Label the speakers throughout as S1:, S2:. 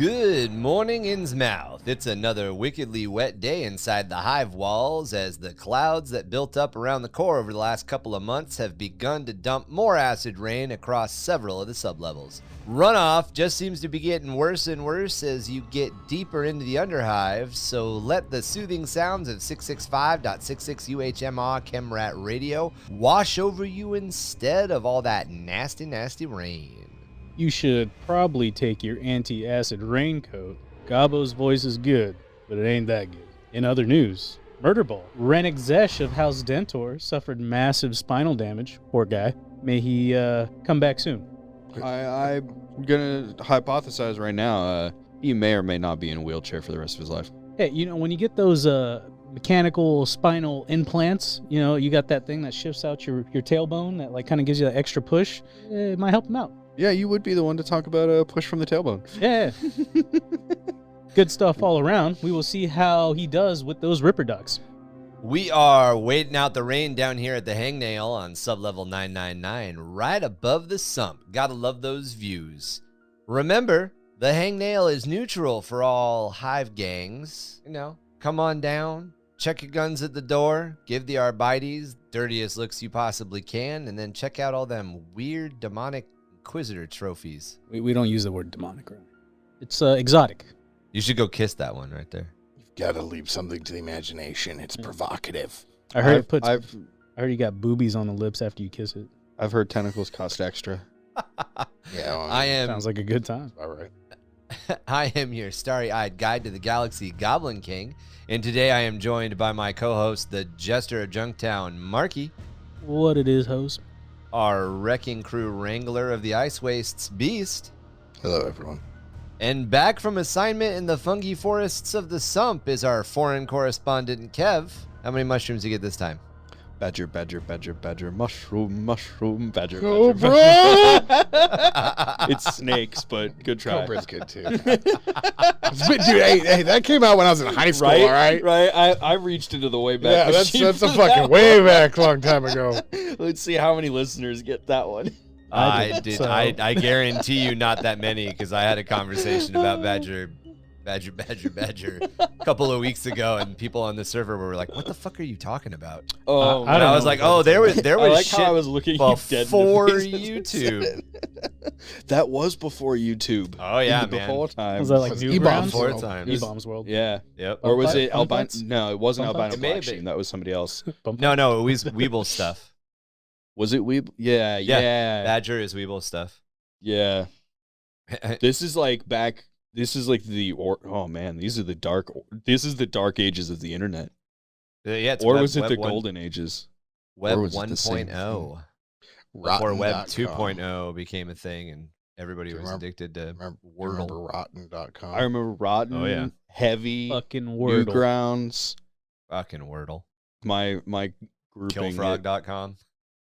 S1: Good morning, Innsmouth. It's another wickedly wet day inside the hive walls as the clouds that built up around the core over the last couple of months have begun to dump more acid rain across several of the sublevels. Runoff just seems to be getting worse and worse as you get deeper into the underhive, so let the soothing sounds of 665.66 UHMR Chemrat radio wash over you instead of all that nasty, nasty rain.
S2: You should probably take your anti-acid raincoat. Gabbo's voice is good, but it ain't that good. In other news, Murderball, Rennick Zesh of House Dentor, suffered massive spinal damage. Poor guy. May he come back soon.
S3: I'm going to hypothesize right now, he may or may not be in a wheelchair for the rest of his life.
S2: Hey, you know, when you get those mechanical spinal implants, you know, you got that thing that shifts out your tailbone that like kind of gives you that extra push, it might help him out.
S3: Yeah, you would be the one to talk about a push from the tailbone.
S2: Yeah. Good stuff all around. We will see how he does with those Ripper Ducks.
S1: We are waiting out the rain down here at the Hangnail on sublevel 999, right above the sump. Gotta love those views. Remember, the Hangnail is neutral for all hive gangs. You know, come on down, check your guns at the door, give the Arbites dirtiest looks you possibly can, and then check out all them weird demonic Inquisitor trophies.
S2: We don't use the word demonic, right? It's exotic.
S1: You should go kiss that one right there.
S4: You've got to leave something to the imagination. It's provocative.
S2: I heard I heard you got boobies on the lips after you kiss it.
S3: I've heard tentacles cost extra.
S4: Yeah, well,
S2: Sounds like a good time.
S4: all right.
S1: I am your starry-eyed guide to the galaxy, Goblin King, and today I am joined by my co-host, the Jester of Junktown, Marky.
S2: What it is, host?
S1: Our wrecking crew wrangler of the Ice Wastes, Beast.
S4: Hello, everyone.
S1: And back from assignment in the fungi forests of the Sump is our foreign correspondent, Kev. How many mushrooms you get this time?
S3: Badger, badger, badger, badger, mushroom, mushroom, badger,
S4: Cobra!
S3: badger. It's snakes, but good try.
S4: Cobra's good, too. Dude, hey, that came out when I was in high school, all right?
S3: Right. I reached into the way back.
S4: Yeah, that's
S3: machine
S4: a
S3: for
S4: fucking
S3: that
S4: way
S3: one.
S4: back long time ago.
S3: Let's see how many listeners get that one.
S1: I did. I guarantee you not that many, because I had a conversation about badger a couple of weeks ago, and people on the server were like, "What the fuck are you talking about?"
S3: Oh,
S1: and I was like, "Oh, there was
S3: I like
S1: shit
S3: how I was looking you dead
S1: before
S3: in the face.
S1: YouTube."
S3: That was before YouTube.
S1: Oh yeah,
S3: the
S1: man.
S3: whole time.
S2: Was that like
S4: Was
S2: New
S4: E-Bombs
S2: Grounds?
S1: Before times.
S2: E-Bombs World.
S3: Yeah.
S1: Yep.
S3: Or was it
S2: Bump
S3: albino?
S2: Fights?
S3: No, it wasn't
S2: Bump
S3: albino
S2: Fights?
S1: It may have
S3: black sheep.
S1: been.
S3: That was somebody else.
S1: No, it was Weeble stuff.
S3: Was it Weeb? Yeah.
S1: Badger is Weeble stuff.
S3: Yeah. This is like back. This is like oh man, this is the dark ages of the internet.
S1: Yeah, it's
S3: Or
S1: Web,
S3: was it
S1: Web
S3: the
S1: 1,
S3: golden ages?
S1: Web
S4: or was it the same
S1: 1.0? Before Web
S4: Rotten.com.
S1: 2.0 became a thing and everybody was addicted to
S4: Remember
S1: Wordle.
S4: Rotten.com?
S3: I remember Rotten.
S1: Oh, yeah.
S3: Heavy.
S2: Fucking Wordle.
S3: Newgrounds.
S1: Fucking Wordle.
S3: My grouping.
S1: Killfrog.com.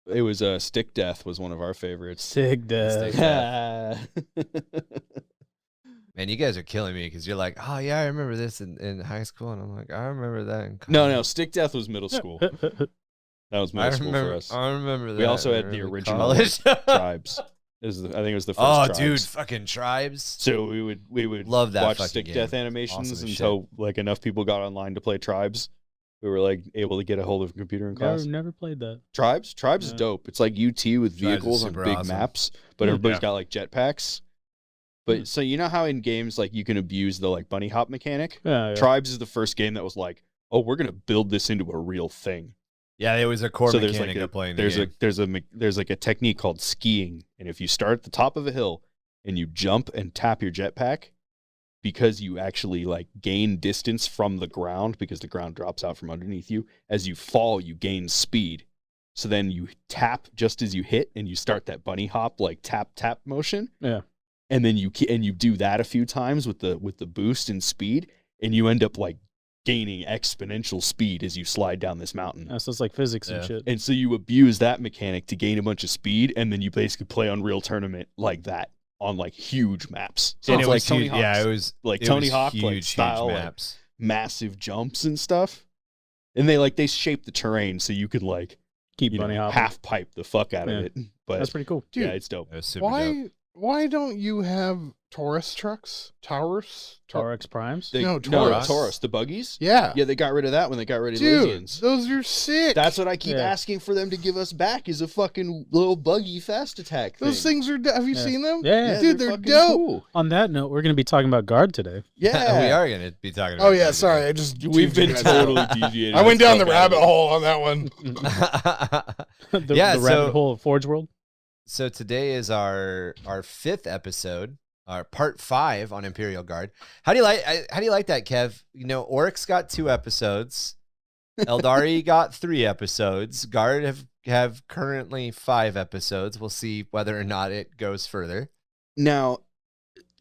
S3: It was Stick Death was one of our favorites.
S2: Sig death.
S1: Man, you guys are killing me because you're like, oh, yeah, I remember this in high school. And I'm like, I remember that in college.
S3: No, Stick Death was middle school. That was middle school for us.
S1: I remember that.
S3: We also had
S1: in
S3: the
S1: early
S3: original
S1: college.
S3: Tribes. I think it was the first
S1: Oh,
S3: Tribes.
S1: dude, fucking Tribes.
S3: So we would
S1: Love that
S3: watch
S1: fucking
S3: Stick
S1: game.
S3: Death animations
S1: Awesome as
S3: until like enough people got online to play Tribes. We were like able to get a hold of a computer in class.
S2: Never played that.
S3: Tribes is
S2: Yeah.
S3: dope. It's like UT with vehicles on
S1: super
S3: big
S1: awesome.
S3: maps, but everybody's
S4: Yeah.
S3: got like jetpacks. But so you know how in games like you can abuse the like bunny hop mechanic?
S2: Yeah.
S3: Tribes is the first game that was like, oh, we're gonna build this into a real thing.
S1: Yeah, it was a core
S3: So there's
S1: mechanic
S3: like
S1: of playing the game.
S3: there's like a technique called skiing, and if you start at the top of a hill and you jump and tap your jetpack, because you actually like gain distance from the ground because the ground drops out from underneath you. As you fall, you gain speed. So then you tap just as you hit, and you start that bunny hop like tap motion.
S2: Yeah.
S3: And then you do that a few times with the boost in speed, and you end up like gaining exponential speed as you slide down this mountain.
S2: So it's like physics and
S1: Yeah.
S2: shit.
S3: And so you abuse that mechanic to gain a bunch of speed, and then you basically play Unreal Tournament like that on like huge maps. So
S1: And
S3: it's
S1: it
S3: like
S1: was
S3: Tony
S1: huge.
S3: Hawk's,
S1: Yeah, it was
S3: like
S1: it
S3: Tony
S1: was
S3: Hawk,
S1: huge,
S3: like
S1: huge
S3: style, like,
S1: maps.
S3: massive jumps and stuff. And they shape the terrain so you can like
S2: Keep
S3: you
S2: bunny
S3: know,
S2: hopping.
S3: half pipe the fuck out
S2: Yeah.
S3: of it. But
S2: That's pretty cool.
S3: yeah, it's dope.
S1: It was super dope.
S4: Why don't you have Taurus trucks?
S2: Taurus Primes?
S4: No,
S3: Taurus.
S4: Taurus.
S3: The buggies?
S4: Yeah.
S3: Yeah, they got rid of that when they got rid of
S4: Dude,
S3: Lysians.
S4: those are sick.
S3: That's what I keep
S2: Yeah.
S3: asking for them to give us back is a fucking little buggy fast attack thing.
S4: Those things are. Have you
S2: Yeah.
S4: seen them?
S2: Yeah.
S4: Dude, they're
S3: fucking
S4: dope.
S3: cool.
S2: On that note, we're going to be talking about Guard today.
S3: Yeah.
S1: we are going to be talking about
S4: Oh yeah,
S1: that
S4: sorry. I just
S3: We've been
S4: teased you guys.
S3: totally deviating.
S4: I went down the
S3: Fuck
S4: rabbit
S3: out of it.
S4: hole on that one.
S2: the
S1: Yeah,
S2: the
S1: so-
S2: rabbit hole of Forge World.
S1: So today is our 5th episode, our part 5 on Imperial Guard. How do you like that, Kev? You know, Orcs got 2 episodes, Eldari got 3 episodes, Guard have currently 5 episodes. We'll see whether or not it goes further.
S3: Now,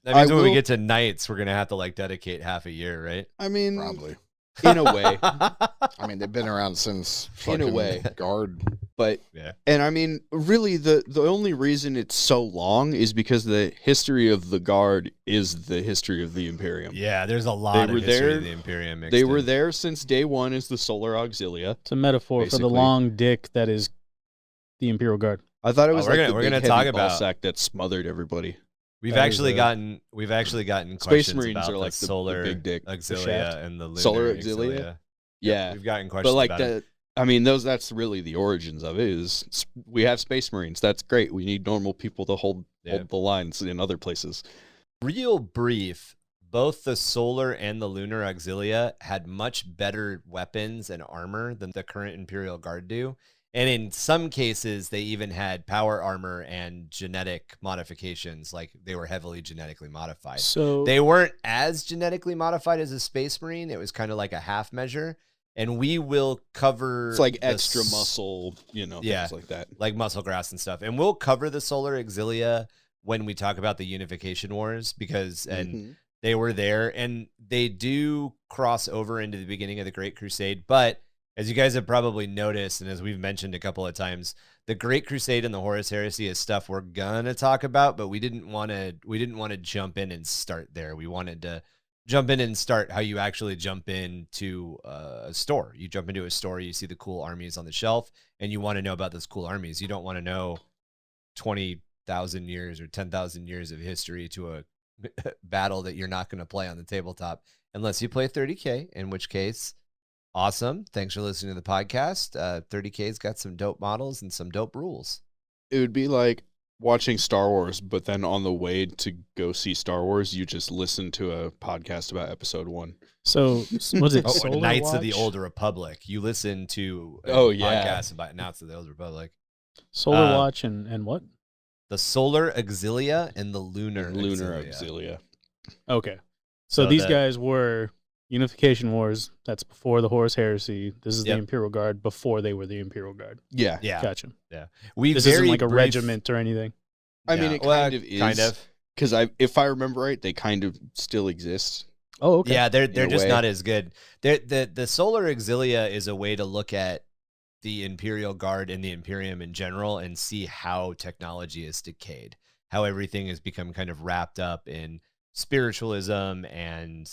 S1: That means
S3: I
S1: when we
S3: will-
S1: get to Knights, we're gonna have to like dedicate half a year, right?
S3: I mean,
S4: Probably.
S3: in a way,
S4: I mean, they've been around since
S3: In a
S4: fucking
S3: way.
S4: Guard.
S3: but
S1: Yeah.
S3: and I mean, really, the only reason it's so long is because the history of the Guard is the history of the Imperium.
S1: Yeah, there's a lot
S3: were
S1: of history
S3: there-
S1: of the Imperium mixed
S3: They were
S1: in.
S3: there since day one as the Solar Auxilia.
S2: It's a metaphor for the
S3: Basically.
S2: long dick that is the Imperial Guard.
S3: I thought it was
S1: we're
S3: like
S1: gonna-
S3: the
S1: we're
S3: big
S1: gonna
S3: heavy
S1: talk
S3: ball
S1: about-
S3: sack that smothered everybody.
S1: We've
S2: That
S1: actually
S2: is a-
S1: gotten
S3: Space
S1: questions
S3: Marines
S1: about
S3: are like
S1: the
S3: the
S1: solar
S3: big dick, the
S1: auxilia
S3: shaft.
S1: and the lunar
S3: Solar auxilia? Yeah,
S1: We've gotten questions
S3: but like
S1: about it.
S3: I mean, that's really the origins of it. We have Space Marines. That's great. We need normal people to hold the lines in other places.
S1: Real brief, both the solar and the lunar auxilia had much better weapons and armor than the current Imperial Guard do. And in some cases, they even had power armor and genetic modifications, like they were heavily genetically modified.
S2: So
S1: They weren't as genetically modified as a Space Marine. It was kind of like a half measure. And we will cover
S3: It's like
S1: the
S3: extra muscle,
S1: Yeah.
S3: things like that.
S1: like muscle grass and stuff. And we'll cover the solar auxilia when we talk about the Unification Wars because
S3: Mhm.
S1: they were there and they do cross over into the beginning of the Great Crusade. But as you guys have probably noticed, and as we've mentioned a couple of times, the Great Crusade and the Horus Heresy is stuff we're gonna talk about, but we didn't want to jump in and start there. We wanted to jump in and start how you actually jump into a store. You jump into a store, you see the cool armies on the shelf, and you want to know about those cool armies. You don't want to know 20,000 years or 10,000 years of history to a battle that you're not going to play on the tabletop unless you play 30K, in which case, awesome. Thanks for listening to the podcast. 30K's got some dope models and some dope rules.
S3: It would be like watching Star Wars, but then on the way to go see Star Wars, you just listen to a podcast about episode 1.
S2: So was it
S1: Oh,
S2: Solar
S1: Knights of the
S2: Watch?
S1: Old Republic. You listen to a
S3: Oh, yeah.
S1: podcast about Knights of the Old Republic.
S2: Solar Watch and what?
S1: The solar auxilia and the lunar
S3: Lunar
S1: auxilia.
S3: Auxilia.
S2: Okay. So,
S1: So
S2: these
S1: the-
S2: guys were Unification Wars. That's before the Horus Heresy. This is
S1: Yep.
S2: the Imperial Guard before they were the Imperial Guard.
S3: Yeah.
S1: Yeah.
S2: Gotcha.
S1: We
S2: This
S1: very
S2: isn't like a
S1: brief-
S2: regiment or anything.
S3: I
S1: Yeah,
S3: mean, it
S1: well,
S3: kind of is.
S1: Kind of.
S3: Because if I remember right, they kind of still exist.
S2: Oh, okay.
S1: Yeah, they're
S3: a
S1: just
S3: way.
S1: not as good. The solar auxilia is a way to look at the Imperial Guard and the Imperium in general and see how technology is decayed, how everything has become kind of wrapped up in spiritualism and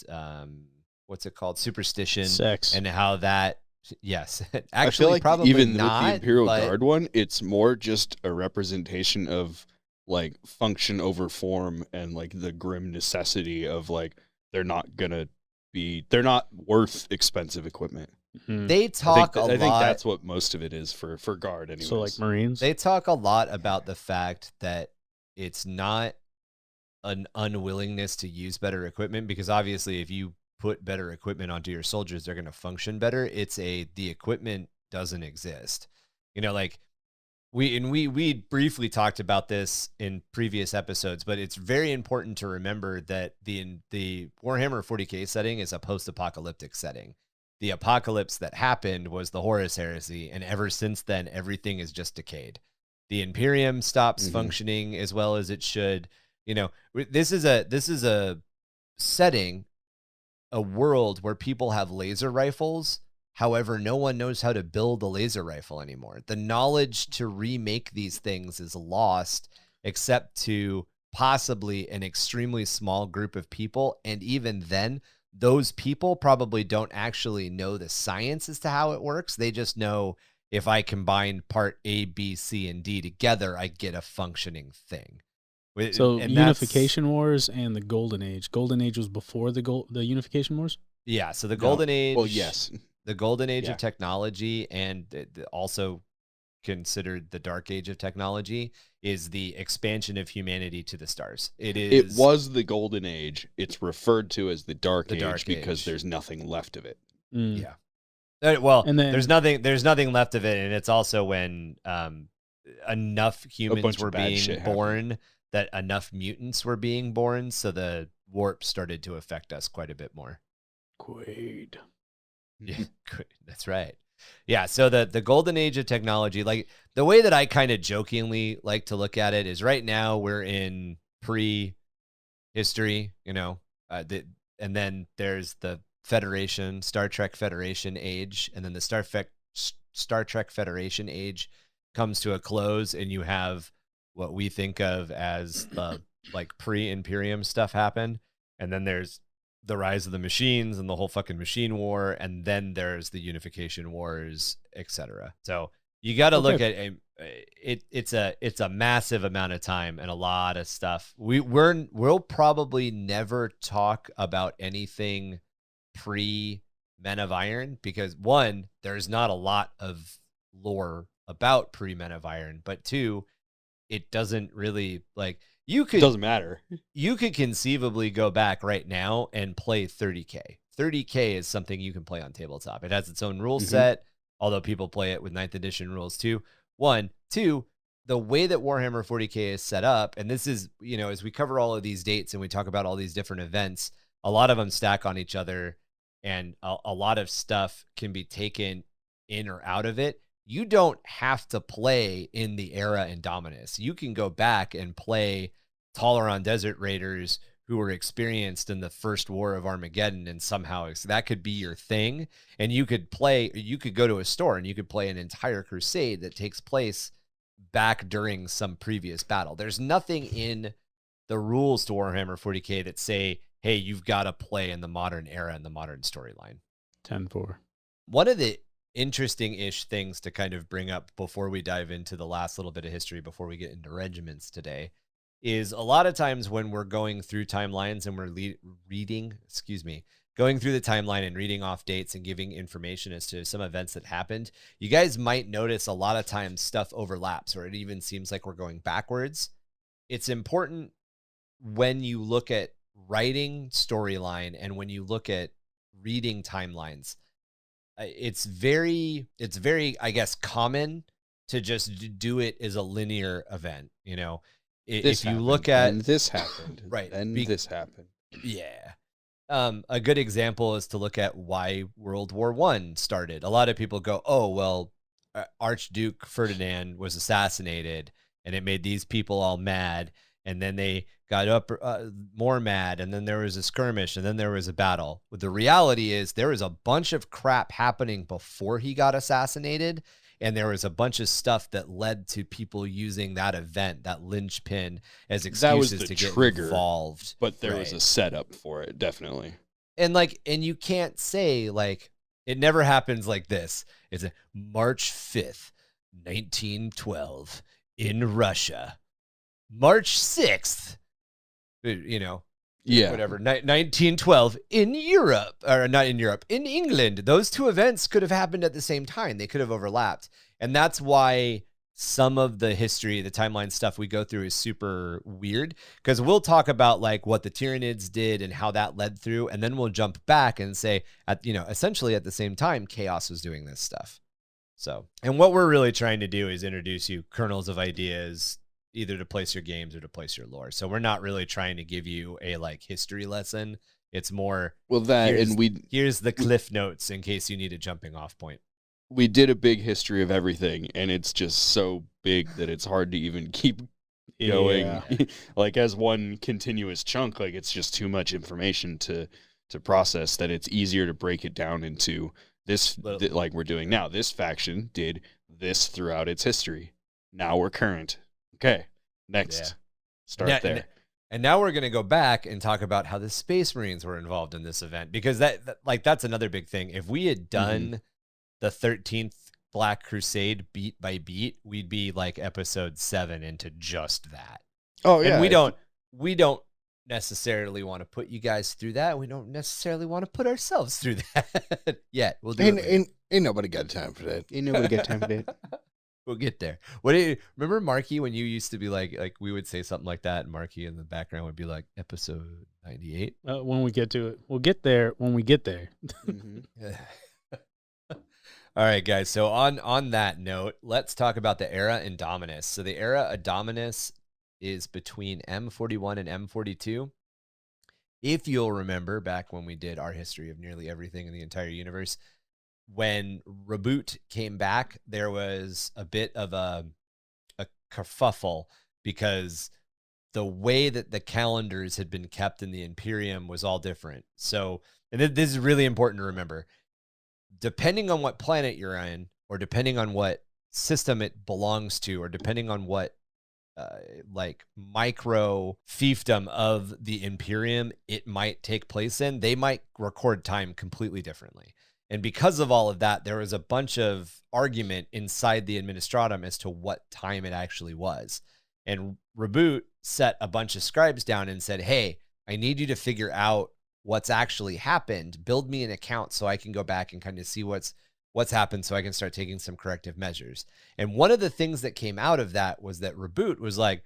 S1: what's it called, superstition,
S2: Sex.
S1: and how that yes, actually
S3: I feel like
S1: probably
S3: even
S1: not,
S3: with the Imperial
S1: but-
S3: Guard one, it's more just a representation of like function over form and like the grim necessity of like they're not worth expensive equipment.
S2: Mhm.
S1: They talk
S3: I think
S1: lot.
S3: that's what most of it is for Guard anyways.
S2: So like Marines.
S1: They talk a lot about the fact that it's not an unwillingness to use better equipment, because obviously if you put better equipment onto your soldiers, they're going to function better. It's the equipment doesn't exist. You know, like we briefly talked about this in previous episodes, but it's very important to remember that the Warhammer 40k setting is a post-apocalyptic setting. The apocalypse that happened was the Horus Heresy, and ever since then, everything is just decayed. The Imperium stops
S3: Mhm.
S1: functioning as well as it should. You know, this is a setting, a world where people have laser rifles. However, no one knows how to build a laser rifle anymore. The knowledge to remake these things is lost, except to possibly an extremely small group of people. And even then, those people probably don't actually know the science as to how it works. They just know if I combine part A, B, C, and D together, I get a functioning thing.
S2: So
S1: And
S2: Unification Wars and the Golden Age. Golden Age was before the Unification Wars?
S1: Yeah, so the
S3: No.
S1: Golden Age.
S3: Well, yes.
S1: The Golden Age
S3: Yeah.
S1: of technology, and also considered the Dark Age of technology, is the expansion of humanity to the stars.
S3: It was the Golden Age. It's referred to as the Dark Age
S1: Dark
S3: because
S1: Age.
S3: there's nothing left of it.
S2: Mm.
S1: Yeah. Well,
S2: And then-
S1: there's nothing left of it, and it's also when enough humans
S3: bunch of
S1: were
S3: bad
S1: being
S3: shit happened.
S1: born that enough mutants were being born, so the warp started to affect us quite a bit more.
S2: Quaid.
S1: Yeah, that's right. Yeah, so the golden age of technology, like the way that I kind of jokingly like to look at it is right now we're in pre-history, and then there's the Federation, Star Trek Federation age, and then the Star Trek Federation age comes to a close, and you have what we think of as the like pre-Imperium stuff happen, and then there's the rise of the machines and the whole fucking machine war, and then there's the unification wars, etc. So you got to look at it's a massive amount of time and a lot of stuff. We'll probably never talk about anything pre Men of Iron because one, there's not a lot of lore about pre Men of Iron, but two, it doesn't really like.
S3: It doesn't matter.
S1: You could conceivably go back right now and play 30K. 30K is something you can play on tabletop. It has its own rule set, although people play it with 9th edition rules too. One. Two, the way that Warhammer 40K is set up, and this is, as we cover all of these dates and we talk about all these different events, a lot of them stack on each other, and a lot of stuff can be taken in or out of it. You don't have to play in the Era Indominus. You can go back and play Toleron Desert Raiders who were experienced in the First War of Armageddon, and somehow that could be your thing. And you could go to a store and you could play an entire crusade that takes place back during some previous battle. There's nothing in the rules to Warhammer 40K that say, hey, you've got to play in the modern era and the modern storyline.
S2: 10-4.
S1: One of the interesting-ish things to kind of bring up before we dive into the last little bit of history before we get into regiments today is a lot of times when we're going through timelines and we're going through the timeline and reading off dates and giving information as to some events that happened, you guys might notice a lot of times stuff overlaps or it even seems like we're going backwards. It's important when you look at writing storyline and when you look at reading timelines, it's very, I guess, common to just do it as a linear event. If you look at
S3: and this happened,
S1: right,
S3: and this happened.
S1: Yeah. A good example is to look at why World War I started. A lot of people go, oh, well, Archduke Ferdinand was assassinated and it made these people all mad. And then they got up more mad, and then there was a skirmish, and then there was a battle. But the reality is there was a bunch of crap happening before he got assassinated, and there was a bunch of stuff that led to people using that event, that linchpin, as excuses to get involved.
S3: But there was a setup for it, definitely.
S1: And you can't say it never happens like this. It's March 5th, 1912 in Russia. March 6th, whatever, 1912 in Europe, or not in Europe, in England. Those two events could have happened at the same time. They could have overlapped. And that's why some of the history, the timeline stuff we go through is super weird, because we'll talk about what the Tyranids did and how that led through. And then we'll jump back and say, essentially at the same time, Chaos was doing this stuff. So, and what we're really trying to do is introduce you kernels of ideas, either to place your games or to place your lore. So we're not really trying to give you a history lesson. It's more, here's the cliff notes in case you need a jumping off point.
S3: We did a big history of everything, and it's just so big that it's hard to even keep going. Yeah. As one continuous chunk, it's just too much information to process, that it's easier to break it down into this, like we're doing now. This faction did this throughout its history. Now we're current. Okay, next. Start there.
S1: And now we're going to go back and talk about how the Space Marines were involved in this event, because that's another big thing. If we had done the 13th Black Crusade beat by beat, we'd be episode 7 into just that.
S4: Oh yeah.
S1: And we don't necessarily want to put you guys through that. We don't necessarily want to put ourselves through that yet. We'll do it later.
S4: Ain't nobody got time for that.
S3: Ain't nobody got time for that.
S1: We'll get there. What do you remember, Marky, when you used to be like we would say something like that, and Marky in the background would be like episode 98?
S2: When we get to it, we'll get there when we get there.
S3: Mm-hmm.
S1: All right, guys. So on that note, let's talk about the Era Indominus. So the Era Indominus is between M41 and M42. If you'll remember back when we did our history of nearly everything in the entire universe, when Reboot came back, there was a bit of a kerfuffle because the way that the calendars had been kept in the Imperium was all different. So, and this is really important to remember, depending on what planet you're in, or depending on what system it belongs to, or depending on what like micro fiefdom of the Imperium it might take place in, they might record time completely differently. And because of all of that, there was a bunch of argument inside the Administratum as to what time it actually was. And Reboot set a bunch of scribes down and said, hey, I need you to figure out what's actually happened. Build me an account so I can go back and kind of see what's happened so I can start taking some corrective measures. And one of the things that came out of that was that Reboot was like,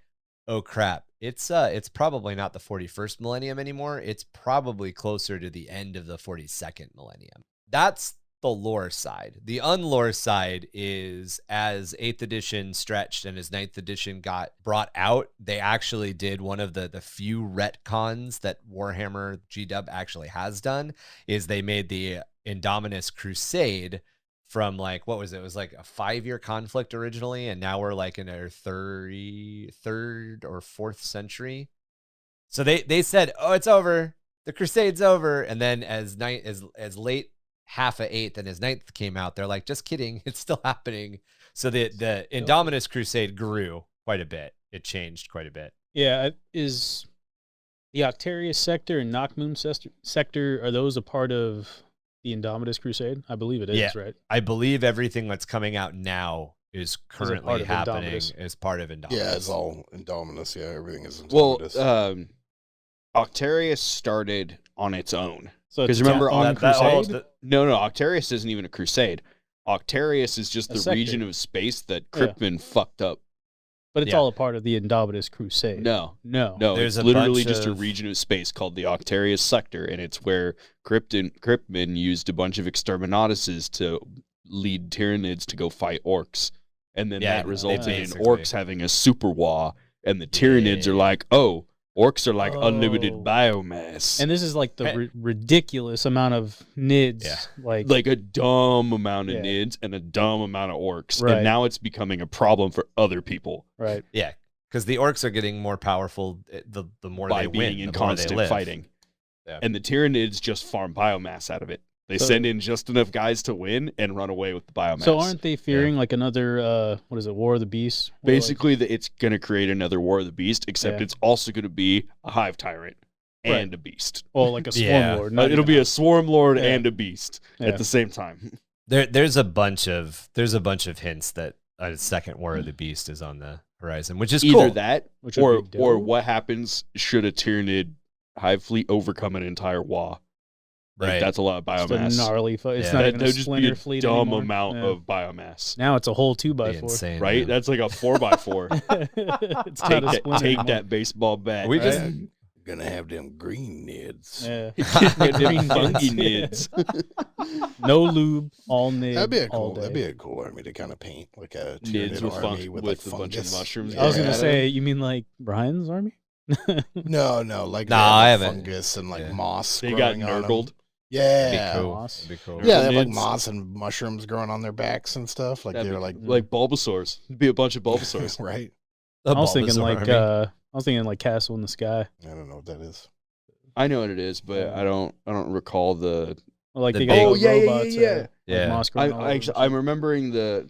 S1: oh crap, it's probably not the 41st millennium anymore. It's probably closer to the end of the 42nd millennium. That's the lore side. The unlore side is, as 8th edition stretched and as 9th edition got brought out, they actually did one of the few retcons that Warhammer GW actually has done, is they made the Indominus Crusade from like, what was it? It was like a 5-year conflict originally, and now we're like in our 3rd or 4th century. So they said, oh, it's over. The Crusade's over. And then as late half of 8th and as 9th came out, they're like, just kidding, it's still happening. So the Indominus Crusade grew quite a bit. It changed quite a bit.
S2: Yeah, is the Octarius sector and Knockmoon sector, are those a part of the Indominus Crusade? I believe it is,
S1: Yeah.
S2: right?
S1: I believe everything that's coming out now is currently
S2: part of
S1: happening
S2: Indominus?
S1: as part of Indominus.
S4: Yeah, it's all Indominus. Yeah, everything is
S3: Well,
S4: Indominus.
S3: Octarius started on its own.
S2: So
S3: 'Cause
S2: it's
S3: remember
S2: on
S3: on
S2: Crusade?
S3: No, Octarius isn't even a crusade. Octarius is just
S2: A
S3: the
S2: sector.
S3: region of space that
S2: Yeah.
S3: Krypton fucked up.
S2: but it's
S1: Yeah.
S2: all a part of the Indominus Crusade.
S3: No,
S2: No.
S1: There's
S3: it's
S1: a
S3: literally
S1: bunch
S3: just a
S1: of-
S3: region of space called the Octarius sector, and it's where Krypton used a bunch of exterminatuses to lead Tyranids to go fight orcs, and then
S1: Yeah,
S3: that resulted in
S1: basically-
S3: orcs having a super war, and the Tyranids are like, oh, orcs are like unlimited
S2: Oh.
S3: biomass.
S2: And this is like the
S1: Hey.
S2: ridiculous amount of NIDs.
S1: Yeah.
S2: Like
S3: a dumb amount of
S2: Yeah.
S3: nids and a dumb amount of orcs.
S2: Right.
S3: And now it's becoming a problem for other people
S2: right.
S1: Yeah, because the orcs are getting more powerful the more
S3: by
S1: they
S3: being
S1: win,
S3: in
S1: the more they
S3: constant
S1: live.
S3: fighting.
S1: Yeah.
S3: And the Tyranids just farm biomass out of it. They
S2: So-
S3: send in just enough guys to win and run away with the biomass.
S2: So aren't they fearing like another what is it, War of the Beasts? Or
S3: Basically, it's going to create another War of the Beast, except
S2: Yeah.
S3: it's also going to be a hive tyrant and
S2: Right.
S3: a beast.
S2: like a swarm
S1: Yeah.
S2: lord. not
S3: It'll
S2: even
S3: be a swarm lord
S2: Yeah.
S3: and a beast
S2: Yeah.
S3: at the same time.
S1: There's a bunch of hints that a second War of the Beast is on the horizon, which is
S3: Either
S1: cool.
S3: that,
S2: Which would be
S3: or
S2: dope.
S3: what happens should a Tyranid hive fleet overcome an entire Wa. Like,
S1: Right.
S3: that's a lot of
S2: Just a
S3: biomass.
S2: gnarly it's
S1: Yeah.
S2: not even a
S3: There'd just be
S2: splinter
S3: a
S2: fleet
S3: dumb
S2: anymore.
S3: amount
S2: Yeah.
S3: of biomass.
S2: Now it's a whole
S1: Be
S2: 2x4.
S1: insane,
S3: Right?
S1: man.
S3: That's like a 4x4.
S2: It's not a splinter
S3: Take
S2: anymore.
S3: that baseball bat.
S1: We just-
S2: Right?
S4: Gonna have them green nids.
S2: Yeah.
S3: Get them
S2: Green
S3: funky
S2: nids.
S3: nids.
S2: No lube, all nid.
S4: That'd be a
S2: all
S4: cool.
S2: day.
S4: That'd be a cool army to kind of paint, like a
S3: Nids
S4: Tyranid
S3: with
S4: army
S3: fun-
S4: with
S3: with
S4: like
S3: a bunch of
S4: fungus.
S3: mushrooms
S2: I was
S3: Yeah.
S2: gonna say, you mean like Brian's army?
S4: No, like
S1: Nah,
S4: they have,
S1: I
S4: like,
S1: haven't.
S4: fungus and like
S1: Yeah.
S4: moss.
S3: They got
S4: growing on 'em.
S3: nurgled.
S4: Yeah,
S1: That'd be cool.
S2: Moss.
S1: That'd be cool.
S4: yeah, they have like
S3: Nids.
S4: moss and mushrooms growing on their backs and stuff. Like
S3: That'd
S4: they're
S3: be
S4: like
S3: like Bulbasaurs. It'd be a bunch of Bulbasaurs.
S4: right.
S1: The
S2: I was thinking
S1: Bulbasaur
S2: like
S1: army.
S2: Castle in the Sky.
S4: I don't know what that is.
S3: I know what it is, but I don't recall the.
S2: Or like
S1: The
S2: they
S1: big-
S2: got
S3: Oh,
S2: the
S3: yeah, yeah,
S2: robots.
S3: yeah,
S2: like
S1: yeah.
S2: moss growing all over them.
S3: I'm remembering the.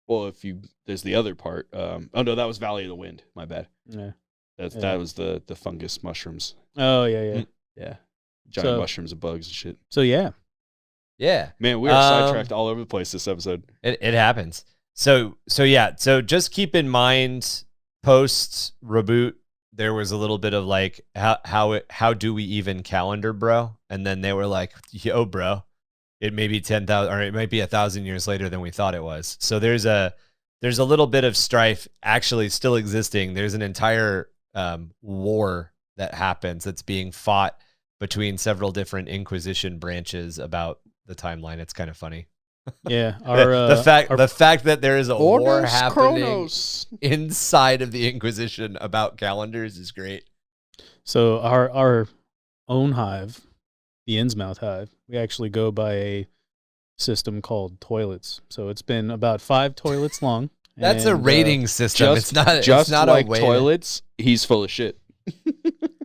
S3: Well, if you there's the other part. Oh no, that was Valley of the Wind. My bad.
S2: Yeah.
S3: That
S2: Yeah.
S3: that was the fungus mushrooms,
S2: Oh yeah.
S3: giant
S2: So-
S3: mushrooms and bugs and shit.
S2: So yeah.
S1: Yeah.
S3: Man, we are sidetracked all over the place this episode.
S1: It happens. So yeah. So just keep in mind, post Reboot there was a little bit of like, how do we even calendar, bro? And then they were like, yo, bro, it may be 10,000 or it might be 1,000 years later than we thought it was. So there's a little bit of strife actually still existing. There's an entire war that happens that's being fought between several different Inquisition branches about the timeline. It's kind of funny.
S2: Yeah,
S1: the fact that there is a war
S4: Orders
S1: happening
S4: Chronos.
S1: inside of the Inquisition about calendars is great.
S2: So our own hive, the Innsmouth hive, we actually go by a system called toilets. So it's been about 5 toilets long.
S1: That's a rating system. It's not
S3: like
S1: a way
S3: toilets. He's full of shit.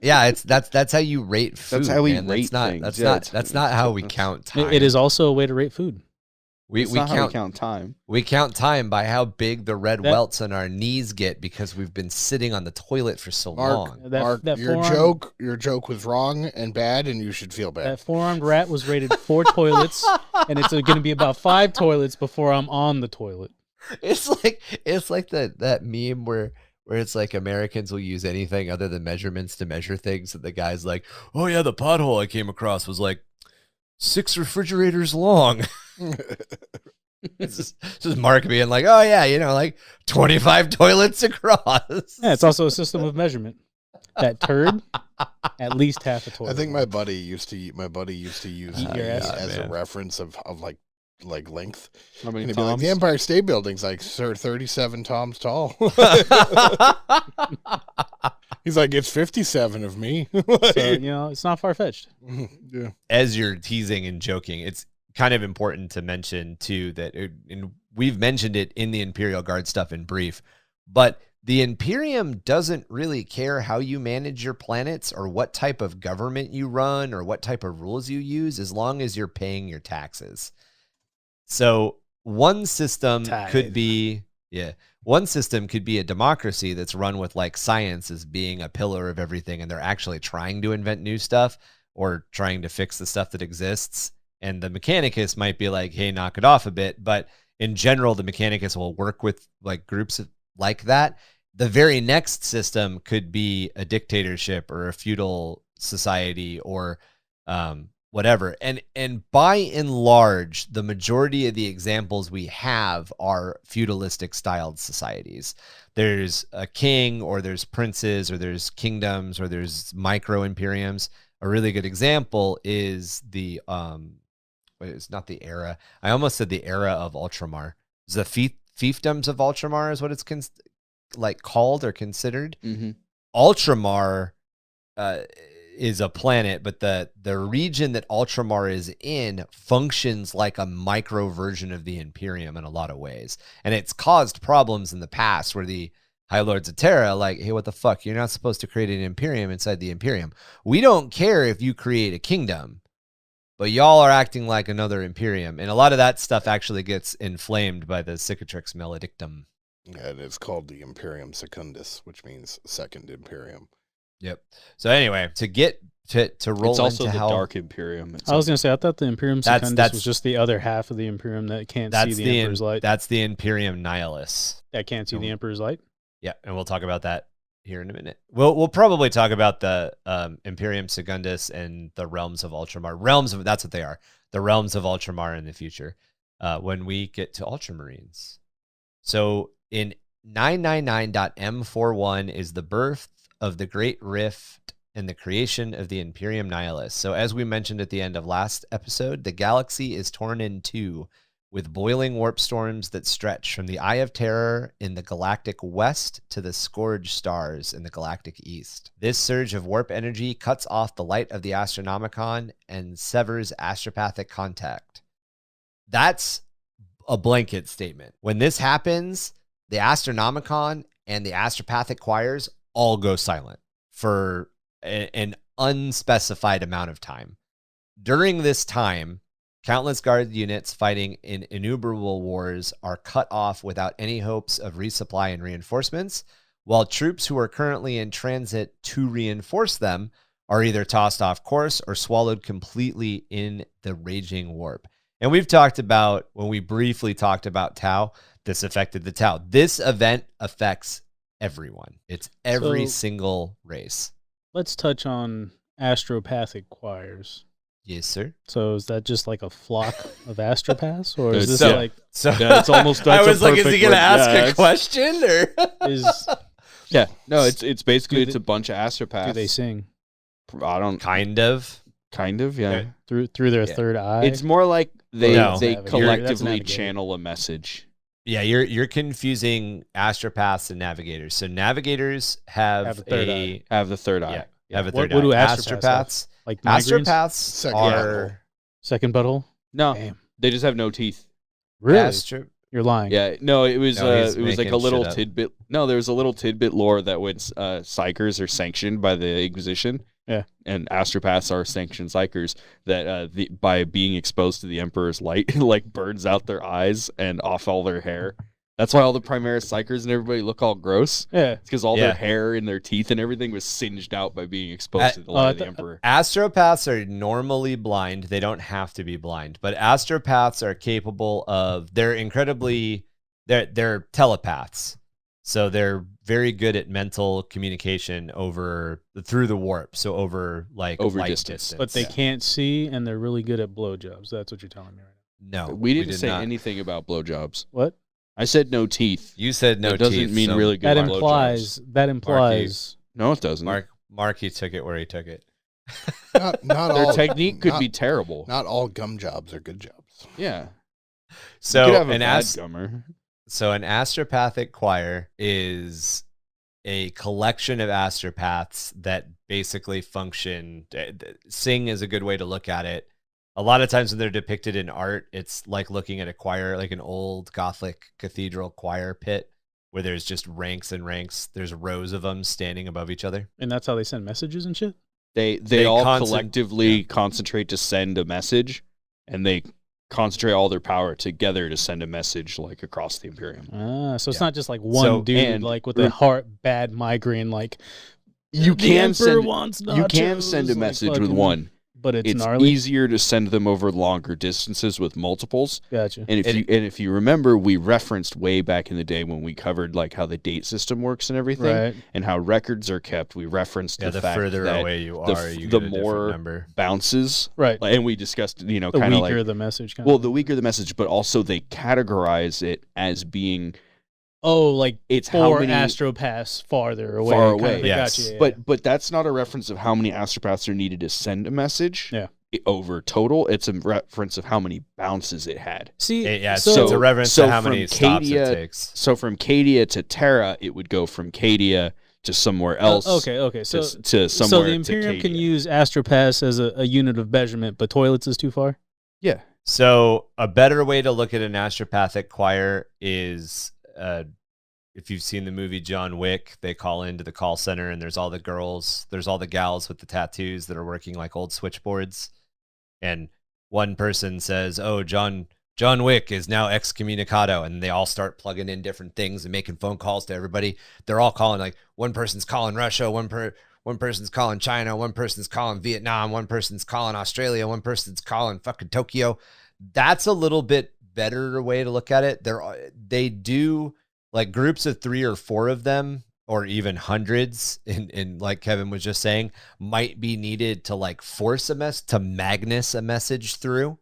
S1: Yeah, that's how you rate food.
S3: That's how we
S1: man.
S3: rate
S1: that's
S3: things.
S1: That's not how we count time.
S2: It is also a way to rate food.
S1: We
S3: count time.
S1: We count time by how big the red welts on our knees get because we've been sitting on the toilet for so long.
S4: Mark, your joke was wrong and bad, and you should feel bad.
S2: That 4-armed rat was rated 4 toilets, and it's going to be about 5 toilets before I'm on the toilet.
S1: It's like that meme where it's like Americans will use anything other than measurements to measure things. And the guy's like, oh yeah, the pothole I came across was like 6 refrigerators long. It's just Mark being like, oh yeah, like 25 toilets across.
S2: Yeah, it's also a system of measurement. That turd, at least half a toilet.
S4: I think my buddy used to use
S2: Eat your ass.
S4: as a reference of like length.
S3: How many
S4: And he'd be like,
S3: toms?
S4: the Empire State Building's like, sir, 37 toms tall. He's like, it's 57 of me.
S2: So, it's not far-fetched.
S4: Yeah.
S1: As you're teasing and joking, it's kind of important to mention too that and we've mentioned it in the Imperial Guard stuff in brief, but the Imperium doesn't really care how you manage your planets or what type of government you run or what type of rules you use, as long as you're paying your taxes. So one system could be a democracy that's run with like science as being a pillar of everything, and they're actually trying to invent new stuff or trying to fix the stuff that exists. And the Mechanicus might be like, hey, knock it off a bit. But in general, the Mechanicus will work with like groups like that. The very next system could be a dictatorship or a feudal society or whatever. And by and large, the majority of the examples we have are feudalistic styled societies. There's a king, or there's princes, or there's kingdoms, or there's micro imperiums. A really good example is the it's not the era. I almost said the era of Ultramar. The fiefdoms of Ultramar is what it's called or considered.
S3: Mm-hmm.
S1: Ultramar is a planet, but the region that Ultramar is in functions like a micro version of the Imperium in a lot of ways. And it's caused problems in the past where the High Lords of Terra like, hey, what the fuck? You're not supposed to create an Imperium inside the Imperium. We don't care if you create a kingdom, but y'all are acting like another Imperium. And a lot of that stuff actually gets inflamed by the Cicatrix Maledictum.
S4: Yeah, and it's called the Imperium Secundus, which means Second Imperium.
S1: Yep. So anyway, to get to roll
S3: it's also
S1: into
S3: the
S1: how
S3: Dark Imperium.
S2: I was going to say, I thought the Imperium
S1: Secundus
S2: Secundus was just the other half of the Imperium that can't see the Emperor's light.
S1: That's the Imperium Nihilus.
S2: That can't see the Emperor's light?
S1: Yeah, and we'll talk about that here in a minute. We'll probably talk about the Imperium Secundus and the Realms of Ultramar. That's what they are. The Realms of Ultramar in the future when we get to Ultramarines. So in 999.m41 is the birth of the Great Rift and the creation of the Imperium Nihilus. So as we mentioned at the end of last episode, the galaxy is torn in two, with boiling warp storms that stretch from the Eye of Terror in the galactic west to the Scourge stars in the galactic east. This surge of warp energy cuts off the light of the Astronomicon and severs astropathic contact. That's a blanket statement. When this happens, the Astronomicon and the astropathic choirs all go silent for an unspecified amount of time. During this time, countless guard units fighting in innumerable wars are cut off without any hopes of resupply and reinforcements, while troops who are currently in transit to reinforce them are either tossed off course or swallowed completely in the raging warp. And we've talked about, when we briefly talked about Tau, this affected the Tau. This event affects everyone. It's every
S2: So-
S1: single race.
S2: Let's touch on astropathic choirs.
S1: Yes, sir.
S2: So is that just like a flock of astropaths, or is
S3: It's-
S2: this
S1: so-
S2: like
S1: So
S3: Yeah, it's almost.
S1: I
S3: That's a
S1: was like, is he
S3: perfect
S1: going to
S3: word.
S1: ask
S3: Yeah,
S1: a
S3: it's-
S1: question or?
S2: is
S3: Yeah, no, it's basically
S2: Do
S3: it's a bunch of astropaths.
S2: do they sing
S3: I don't
S1: Kind of.
S3: kind of yeah.
S1: Okay.
S2: through their
S1: Yeah.
S2: third eye?
S3: It's more like they
S1: No.
S3: they
S2: That's
S3: collectively
S2: navigator.
S3: channel a message.
S1: Yeah, you're confusing astropaths and navigators. So navigators have,
S2: Have a third
S1: a
S3: Have the third eye.
S1: yeah, have a
S2: What-
S1: third
S2: what do
S1: eye.
S2: astropaths have?
S1: Astropaths.
S2: like migraines?
S1: Astropaths
S4: Second
S1: are
S2: Second butthole.
S3: No,
S2: Damn,
S3: they just have no teeth.
S2: really?
S1: astro.
S2: You're lying.
S3: Yeah, no, it was
S1: No, he's
S3: it was like a
S1: making
S3: little
S1: shit up.
S3: tidbit. No, there was a little tidbit lore that when psychers are sanctioned by the Inquisition.
S2: Yeah.
S3: And astropaths are sanctioned psychers that by being exposed to the Emperor's light, like burns out their eyes and off all their hair. That's why all the Primaris psychers and everybody look all gross.
S2: Yeah.
S3: It's because all
S1: Yeah.
S3: their hair and their teeth and everything was singed out by being exposed to the light of the Emperor.
S1: Astropaths are normally blind. They don't have to be blind, but astropaths are capable of. They're telepaths, so they're very good at mental communication through the warp. So over
S3: Over
S1: light
S3: distance.
S2: But they
S1: Yeah.
S2: can't see, and they're really good at blowjobs. That's what you're telling me right now.
S1: No,
S3: We didn't
S1: did
S3: say
S1: not.
S3: anything about blowjobs.
S2: What?
S3: I said no teeth.
S1: You said no
S3: That doesn't
S1: teeth,
S3: mean
S1: so
S3: really good
S2: That
S3: at blowjobs.
S2: implies.
S3: No, it doesn't.
S1: Marky took it where he took it.
S4: Not
S3: Their
S4: all
S3: technique could
S4: not-
S3: be terrible.
S4: Not all gum jobs are good jobs.
S3: Yeah.
S1: So
S3: you could have a
S1: an
S3: bad
S1: ast-
S3: gummer.
S1: So an astropathic choir is a collection of astropaths that basically function. Sing is a good way to look at it. A lot of times when they're depicted in art, it's like looking at a choir, like an old Gothic cathedral choir pit, where there's just ranks and ranks. There's rows of them standing above each other.
S2: And that's how they send messages and shit?
S3: They all
S1: concent-
S3: collectively concentrate to send a message, and they concentrate all their power together to send a message like across the Imperium.
S2: Ah, so it's
S1: Yeah.
S2: not just like one
S1: So-
S2: dude
S3: and-
S2: like with a bad migraine like
S3: You
S2: "The
S3: can
S2: Emperor
S3: send
S2: wants
S3: you can
S2: nachos,"
S3: send a
S2: like
S3: message with
S2: fucking-
S3: one.
S2: But it's
S3: It's
S2: gnarly.
S3: easier to send them over longer distances with multiples.
S2: Gotcha.
S3: And
S1: And-
S3: if you remember, we referenced way back in the day when we covered like how the date system works and everything,
S2: Right.
S3: and how records are kept. We referenced
S1: Yeah,
S3: the
S1: the
S3: fact
S1: further
S3: that
S1: away you
S3: the
S1: are,
S3: f-
S1: you
S3: the
S1: get a different
S3: more
S1: number.
S3: bounces,
S2: Right.
S3: and we discussed,
S2: The
S3: kind of
S2: weaker
S3: like
S2: the message kind
S3: well,
S2: of
S3: the weaker the message, but also they categorize it as being
S2: like
S3: it's how
S2: 4
S3: many
S2: astropaths farther away.
S3: Far
S2: kind of
S3: away.
S2: thing.
S1: Yes.
S2: Gotcha, yeah.
S3: but that's not a reference of how many astropaths are needed to send a message.
S2: Yeah.
S3: Over total, it's a reference of how many bounces it had.
S2: See,
S1: Yeah, it's
S2: so,
S1: a reference
S3: so
S1: to how
S3: from
S1: many stops
S3: Cadia-
S1: it takes.
S3: So from Cadia to Terra, it would go from Cadia to somewhere else.
S2: okay. So
S3: to somewhere
S2: so the Imperium
S3: to
S2: can
S3: Cadia.
S2: use astropaths as a unit of measurement, but toilets is too far.
S3: Yeah.
S1: So a better way to look at an astropathic choir is if you've seen the movie John Wick, they call into the call center and there's all the gals with the tattoos that are working like old switchboards. And one person says, "Oh, John Wick is now excommunicado," and they all start plugging in different things and making phone calls to everybody. They're all calling, like one person's calling Russia, one person's calling China, one person's calling Vietnam, one person's calling Australia, one person's calling fucking Tokyo. That's a little bit better way to look at it. They do like groups of 3 or 4 of them, or even hundreds, in like Kevin was just saying, might be needed to like force to Magnus a message through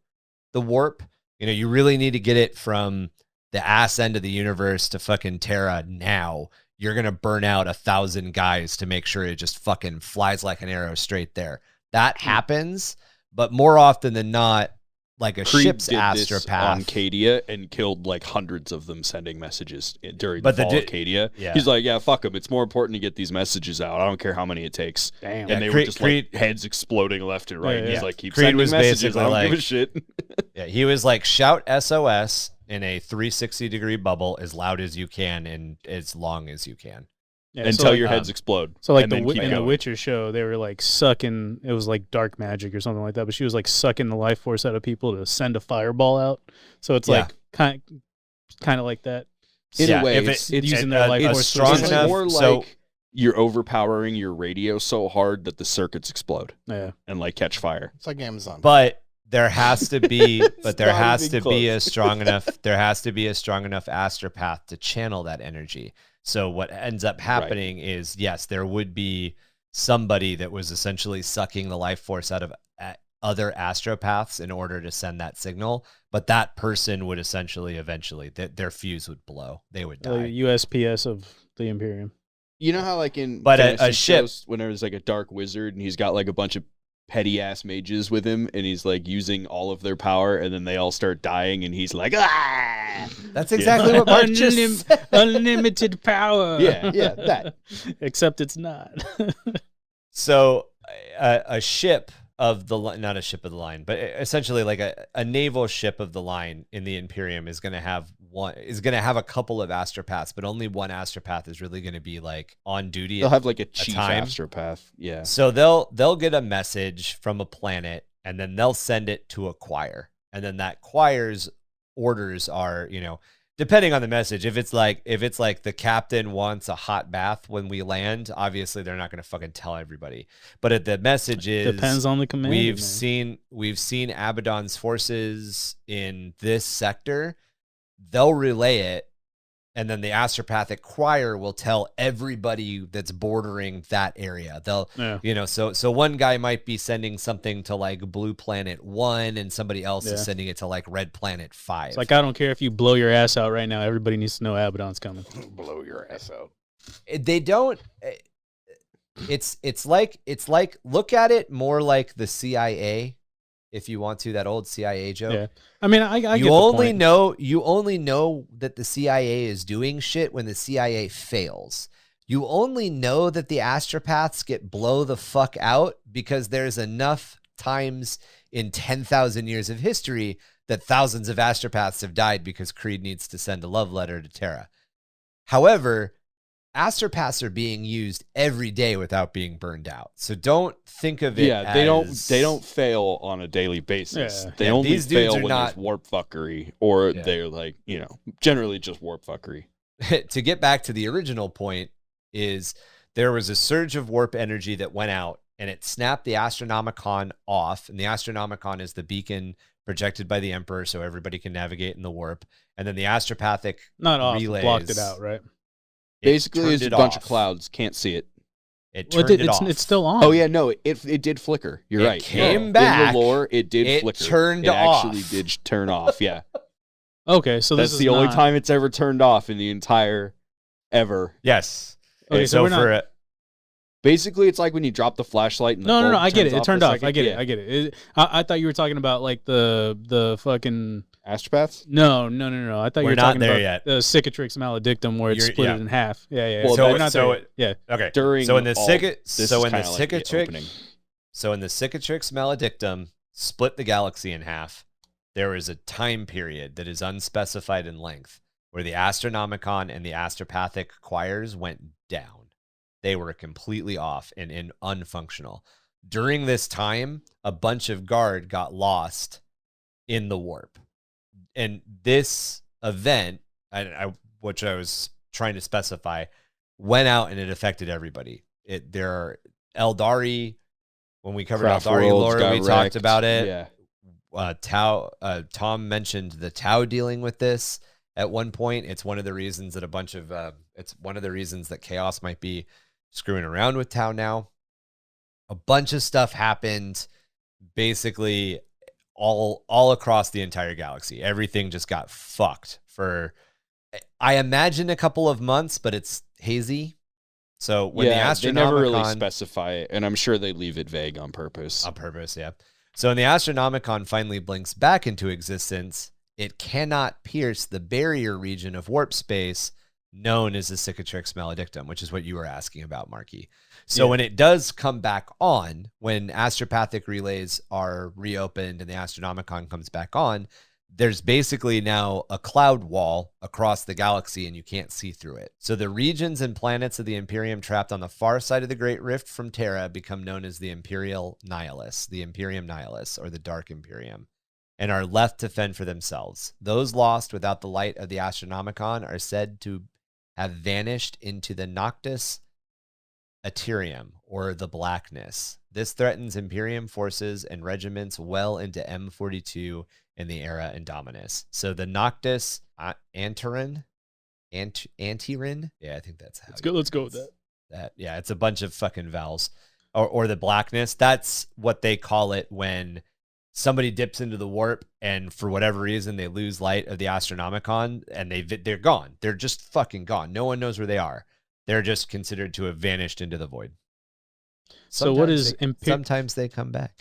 S1: the warp. You know, you really need to get it from the ass end of the universe to fucking Terra now. You're going to burn out 1,000 guys to make sure it just fucking flies like an arrow straight there. That happens, but more often than not, like a
S3: Creed
S1: ship's
S3: did this
S1: astropath.
S3: on Cadia and killed like hundreds of them sending messages during
S1: But
S3: the
S1: the
S3: fall
S1: di-
S3: of Cadia.
S1: yeah.
S3: He's like, yeah, fuck them. It's more important to get these messages out. I don't care how many it takes.
S2: Damn.
S1: Yeah,
S3: And they were
S1: Creed-
S3: just
S1: Creed-
S3: like heads exploding left and right.
S2: Yeah,
S3: And
S2: yeah.
S3: he's like, keep
S1: Creed
S3: sending
S1: was
S3: messages.
S1: basically
S3: I don't give a
S1: like-
S3: shit.
S1: Yeah, he was like, shout SOS in a 360-degree bubble as loud as you can and as long as you can.
S2: Yeah,
S3: Until
S2: so like,
S3: your heads explode.
S2: So like
S3: and
S2: the
S3: then keep
S2: in the
S3: going.
S2: Witcher show, they were like sucking. It was like dark magic or something like that. But she was like sucking the life force out of people to send a fireball out. So it's
S1: Yeah.
S2: like kind of like that.
S3: In
S1: Yeah,
S3: a way,
S1: if
S3: it's
S2: using their life
S1: it's
S2: force to
S1: strong
S2: send
S3: it's
S1: enough.
S3: more
S1: so
S3: like you're overpowering your radio so hard that the circuits explode
S2: Yeah.
S3: and like catch fire.
S4: It's like Amazon.
S1: but there has to be,
S3: It's
S1: there
S3: not
S1: has
S3: even
S1: to be a
S3: close.
S1: strong enough. There has to be a strong enough astropath to channel that energy. So what ends up happening is, yes, there would be somebody that was essentially sucking the life force out of other astropaths in order to send that signal, but that person would essentially eventually their fuse would blow. They would die.
S2: USPS of the Imperium.
S3: You know how like in
S1: But
S3: fantasy
S1: a ship,
S3: shows, when there's like a dark wizard and he's got like a bunch of petty ass mages with him and he's like using all of their power and then they all start dying and he's like, ah!
S1: That's exactly what Mark just said.
S2: Unlimited power.
S3: Yeah, that.
S2: Except it's not.
S1: So a ship of the not a ship of the line, but essentially like a naval ship of the line in the Imperium is going to have a couple of astropaths, but only one astropath is really going to be like on duty.
S3: They'll have like a chief astropath. Yeah.
S1: So they'll get a message from a planet and then they'll send it to a choir. And then that choir's orders are, depending on the message, if it's like the captain wants a hot bath when we land, obviously they're not going to fucking tell everybody. But if the message is,
S2: depends on the commander.
S1: We've seen Abaddon's forces in this sector, they'll relay it, and then the astropathic choir will tell everybody that's bordering that area. They'll, so one guy might be sending something to like Blue Planet 1 and somebody else is sending it to like Red Planet 5.
S2: It's like, I don't care if you blow your ass out right now. Everybody needs to know Abaddon's coming.
S4: Blow your ass out.
S1: They don't. It's like look at it more like the CIA. If you want to, that old CIA joke.
S2: Yeah. I mean, I
S1: you
S2: get
S1: only
S2: the point.
S1: you only know that the CIA is doing shit when the CIA fails. You only know that the astropaths get blow the fuck out because there's enough times in 10,000 years of history that thousands of astropaths have died because Creed needs to send a love letter to Terra. However, astropaths are being used every day without being burned out. So don't think of it as...
S3: they don't fail on a daily basis.
S2: Yeah.
S3: They only
S1: these dudes
S3: fail
S1: are
S3: when
S1: not...
S3: there's warp fuckery or they're like, generally just warp fuckery.
S1: To get back to the original point is there was a surge of warp energy that went out and it snapped the Astronomicon off. And the Astronomicon is the beacon projected by the Emperor so everybody can navigate in the warp. And then the astropathic
S2: not off,
S1: relays...
S2: blocked it out, right?
S3: Basically, it's a bunch of clouds. Can't see it.
S1: It turned it off.
S2: It's still on.
S3: Oh, yeah, no, it did flicker. You're right.
S1: Came back.
S3: In the lore, it did flicker.
S1: Turned
S3: it
S1: off.
S3: actually did turn off, yeah.
S2: Okay, so
S3: that's the only time it's ever turned off in the entire ever.
S1: Yes.
S2: Okay, so we're not...
S3: Basically, it's like when you drop the flashlight and the
S2: No, I get it.
S3: It
S2: turned off. I get it. I thought you were talking about like the fucking...
S3: Astropaths?
S2: No. I thought you were talking about
S1: yet.
S2: The Cicatrix Maledictum where it's split it in half. Yeah.
S3: Well,
S2: so we're not there yet.
S1: Okay.
S3: So in the
S1: Cicatrix Maledictum split the galaxy in half, there is a time period that is unspecified in length where the Astronomicon and the astropathic choirs went down. They were completely off and unfunctional. During this time, a bunch of guard got lost in the warp. And this event, which I was trying to specify, went out and it affected everybody. There are Eldari. When we covered Eldari lore, we talked about it. Yeah. Tom mentioned the Tau dealing with this at one point. It's one of the reasons that Chaos might be screwing around with Tau now. A bunch of stuff happened. Basically, all across the entire galaxy. Everything just got fucked for, I imagine, a couple of months, but it's hazy. So when the Astronomicon...
S3: they never really specify it, and I'm sure they leave it vague on purpose.
S1: On purpose, yeah. So when the Astronomicon finally blinks back into existence, it cannot pierce the barrier region of warp space known as the Cicatrix Maledictum, which is what you were asking about, Marky. So when it does come back on, when astropathic relays are reopened and the Astronomicon comes back on, there's basically now a cloud wall across the galaxy and you can't see through it. So the regions and planets of the Imperium trapped on the far side of the Great Rift from Terra become known as the Imperial Nihilus, the Imperium Nihilus, or the Dark Imperium, and are left to fend for themselves. Those lost without the light of the Astronomicon are said to have vanished into the Noctis Aetherium, or the Blackness. This threatens Imperium forces and regiments well into M42 in the Era Indominus. So the Noctis Aetherium Antirin. Yeah, I think that's how.
S2: Let's go with that.
S1: Yeah, it's a bunch of fucking vowels. Or the blackness. That's what they call it when somebody dips into the warp and for whatever reason they lose light of the Astronomicon and they're gone. They're just fucking gone. No one knows where they are. They're just considered to have vanished into the void. Sometimes they come back.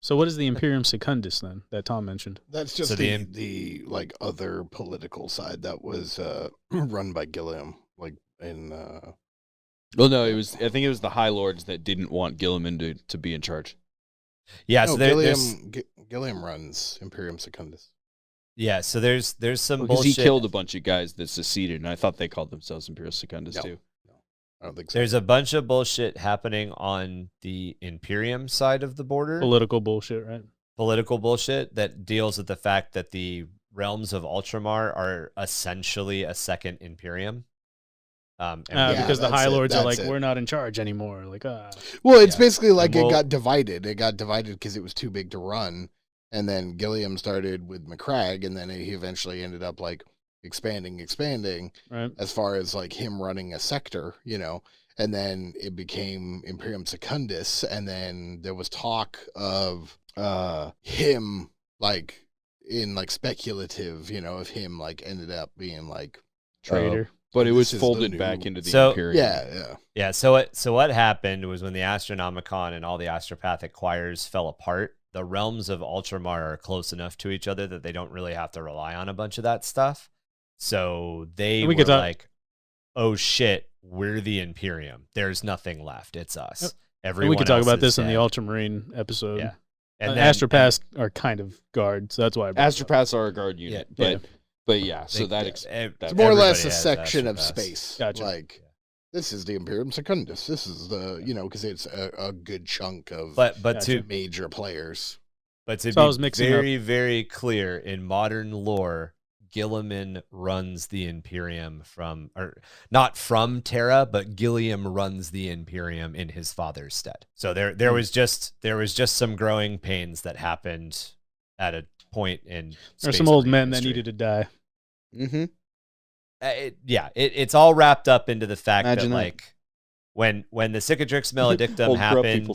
S2: So what is the Imperium Secundus then that Tom mentioned?
S4: That's just
S1: So
S4: the like other political side that was run by Gilliam, like in.
S3: Well, no, I think it was the High Lords that didn't want Gilliman to be in charge.
S1: Yeah,
S4: no,
S1: so
S4: Gilliam runs Imperium Secundus.
S1: Yeah, so there's some
S3: Because
S1: bullshit.
S3: he killed a bunch of guys that seceded, and I thought they called themselves Imperial Secundus too.
S4: No, I don't think so.
S1: There's a bunch of bullshit happening on the Imperium side of the border.
S2: Political bullshit, right?
S1: Political bullshit that deals with the fact that the realms of Ultramar are essentially a second Imperium.
S2: Because the
S4: that's
S2: High
S4: it,
S2: Lords are
S4: that's
S2: like,
S4: it.
S2: we're not in charge anymore. Like,
S4: Well, it's
S1: Yeah.
S4: basically like
S1: And
S4: it got divided. It got divided because it was too big to run. And then Gilliam started with McCragg, and then he eventually ended up like expanding
S2: right.
S4: as far as like him running a sector, and then it became Imperium Secundus. And then there was talk of him like in like speculative, of him like ended up being like
S2: Traitor.
S3: But it
S4: This
S3: was
S4: is
S3: folded
S4: the
S3: back
S4: new-
S3: into the
S1: So-
S3: Imperium.
S4: yeah.
S1: Yeah, so what happened was when the Astronomicon and all the astropathic choirs fell apart, the realms of Ultramar are close enough to each other that they don't really have to rely on a bunch of that stuff. So they
S2: And we
S1: were
S2: could talk-
S1: like, oh shit, we're the Imperium. There's nothing left. It's us.
S2: Yep.
S1: Everyone
S2: We could talk
S1: else
S2: about
S1: is
S2: this in the
S1: dead.
S2: Ultramarine episode.
S1: Yeah.
S2: And
S1: then-
S2: Astropaths are kind of guards, so that's why I brought it up.
S3: Astropaths are a guard unit,
S1: Yeah.
S3: but yeah, so
S1: They-
S3: that
S4: It's more or less
S1: everybody
S4: a
S1: has
S4: section of
S1: Astropaths.
S4: space.
S2: Gotcha.
S4: Like, this is the Imperium Secundus. This is the, because it's a good chunk of
S1: But
S2: Gotcha.
S1: to
S4: major players.
S2: So I was mixing
S1: very, very clear, in modern lore, Gilliman runs the Imperium not from Terra, but Gilliam runs the Imperium in his father's stead. So there was just some growing pains that happened at a point in
S2: There's
S1: Space
S2: some old
S1: Marine
S2: men that
S1: history.
S2: needed to die.
S3: Mm-hmm.
S1: It's all wrapped up into the fact
S3: Imagine
S1: that
S3: that.
S1: like when the Cicadrix Maledictum happened,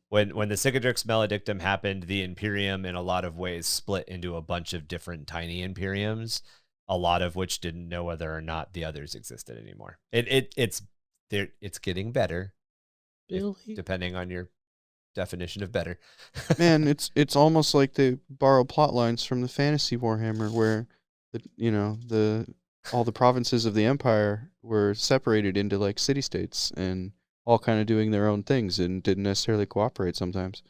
S1: when the Cicadrix Maledictum happened, the Imperium in a lot of ways split into a bunch of different tiny Imperiums, a lot of which didn't know whether or not the others existed anymore. It's getting better, depending on your definition of better.
S3: Man, it's almost like they borrow plot lines from the fantasy Warhammer, where all the provinces of the Empire were separated into like city-states and all kind of doing their own things and didn't necessarily cooperate sometimes.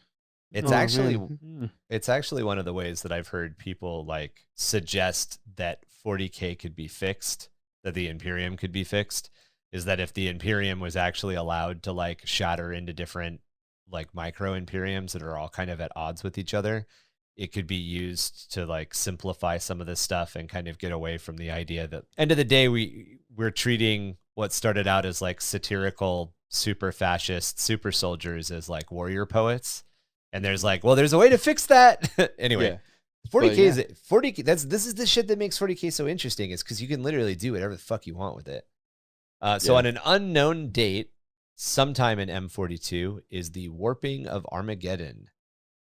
S1: It's
S3: Oh,
S1: actually
S3: man.
S1: it's actually one of the ways that I've heard people like suggest that 40k could be fixed, that the Imperium could be fixed, is that if the Imperium was actually allowed to like shatter into different like micro Imperiums that are all kind of at odds with each other, it could be used to like simplify some of this stuff and kind of get away from the idea that end of the day we're treating what started out as like satirical super fascist super soldiers as like warrior poets, and there's like, well, there's a way to fix that. Anyway,
S3: Yeah.
S1: 40k
S3: But,
S1: is 40k. This is the shit that makes 40k so interesting, is because you can literally do whatever the fuck you want with it. So
S3: Yeah.
S1: on an unknown date, sometime in M42, is the warping of Armageddon.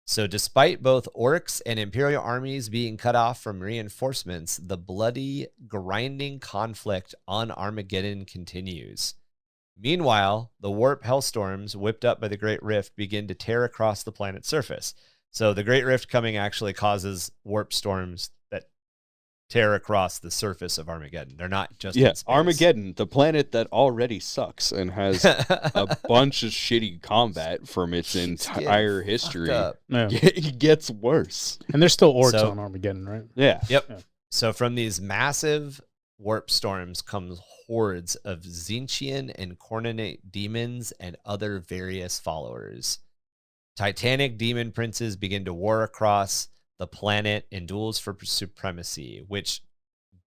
S1: So despite both orcs and Imperial armies being cut off from reinforcements, the bloody, grinding conflict on Armageddon continues. Meanwhile, the warp hellstorms whipped up by the Great Rift begin to tear across the planet's surface. So the Great Rift coming actually causes warp storms that tear across the surface of Armageddon. They're not just in space.
S3: Armageddon, the planet that already sucks and has a bunch of shitty combat from its
S1: Keeps
S3: entire
S1: getting
S3: history.
S1: fucked up.
S2: Yeah.
S3: It gets worse.
S2: And there's still orcs
S1: So-
S2: on Armageddon, right?
S3: Yeah.
S1: Yep.
S2: Yeah.
S1: So from these massive warp storms comes hordes of Zinchian and Corninate demons and other various followers. Titanic demon princes begin to war across the planet in duels for supremacy, which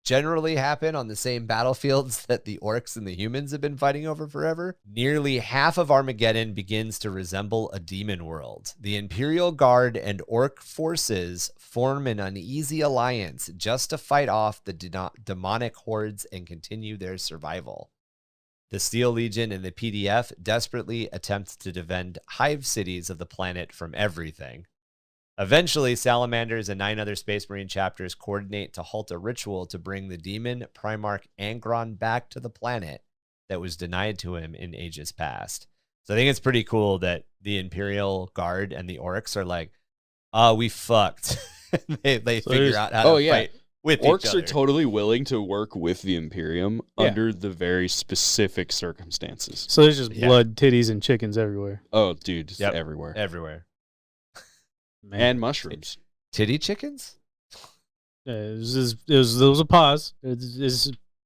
S1: generally happen on the same battlefields that the orcs and the humans have been fighting over forever. Nearly half of Armageddon begins to resemble a demon world. The Imperial Guard and orc forces form an uneasy alliance just to fight off the demonic hordes and continue their survival. The Steel Legion and the PDF desperately attempt to defend hive cities of the planet from everything. Eventually, Salamanders and 9 other Space Marine chapters coordinate to halt a ritual to bring the demon Primarch Angron back to the planet that was denied to him in ages past. So I think it's pretty cool that the Imperial Guard and the Orcs are like, we fucked. they figure out how to fight with
S3: Orcs
S1: each other.
S3: are totally willing to work with the Imperium under the very specific circumstances.
S2: So there's just blood, titties, and chickens everywhere.
S3: Oh, dude, just everywhere.
S1: Everywhere.
S2: Man.
S3: And mushrooms.
S1: Titty chickens?
S2: It was a pause.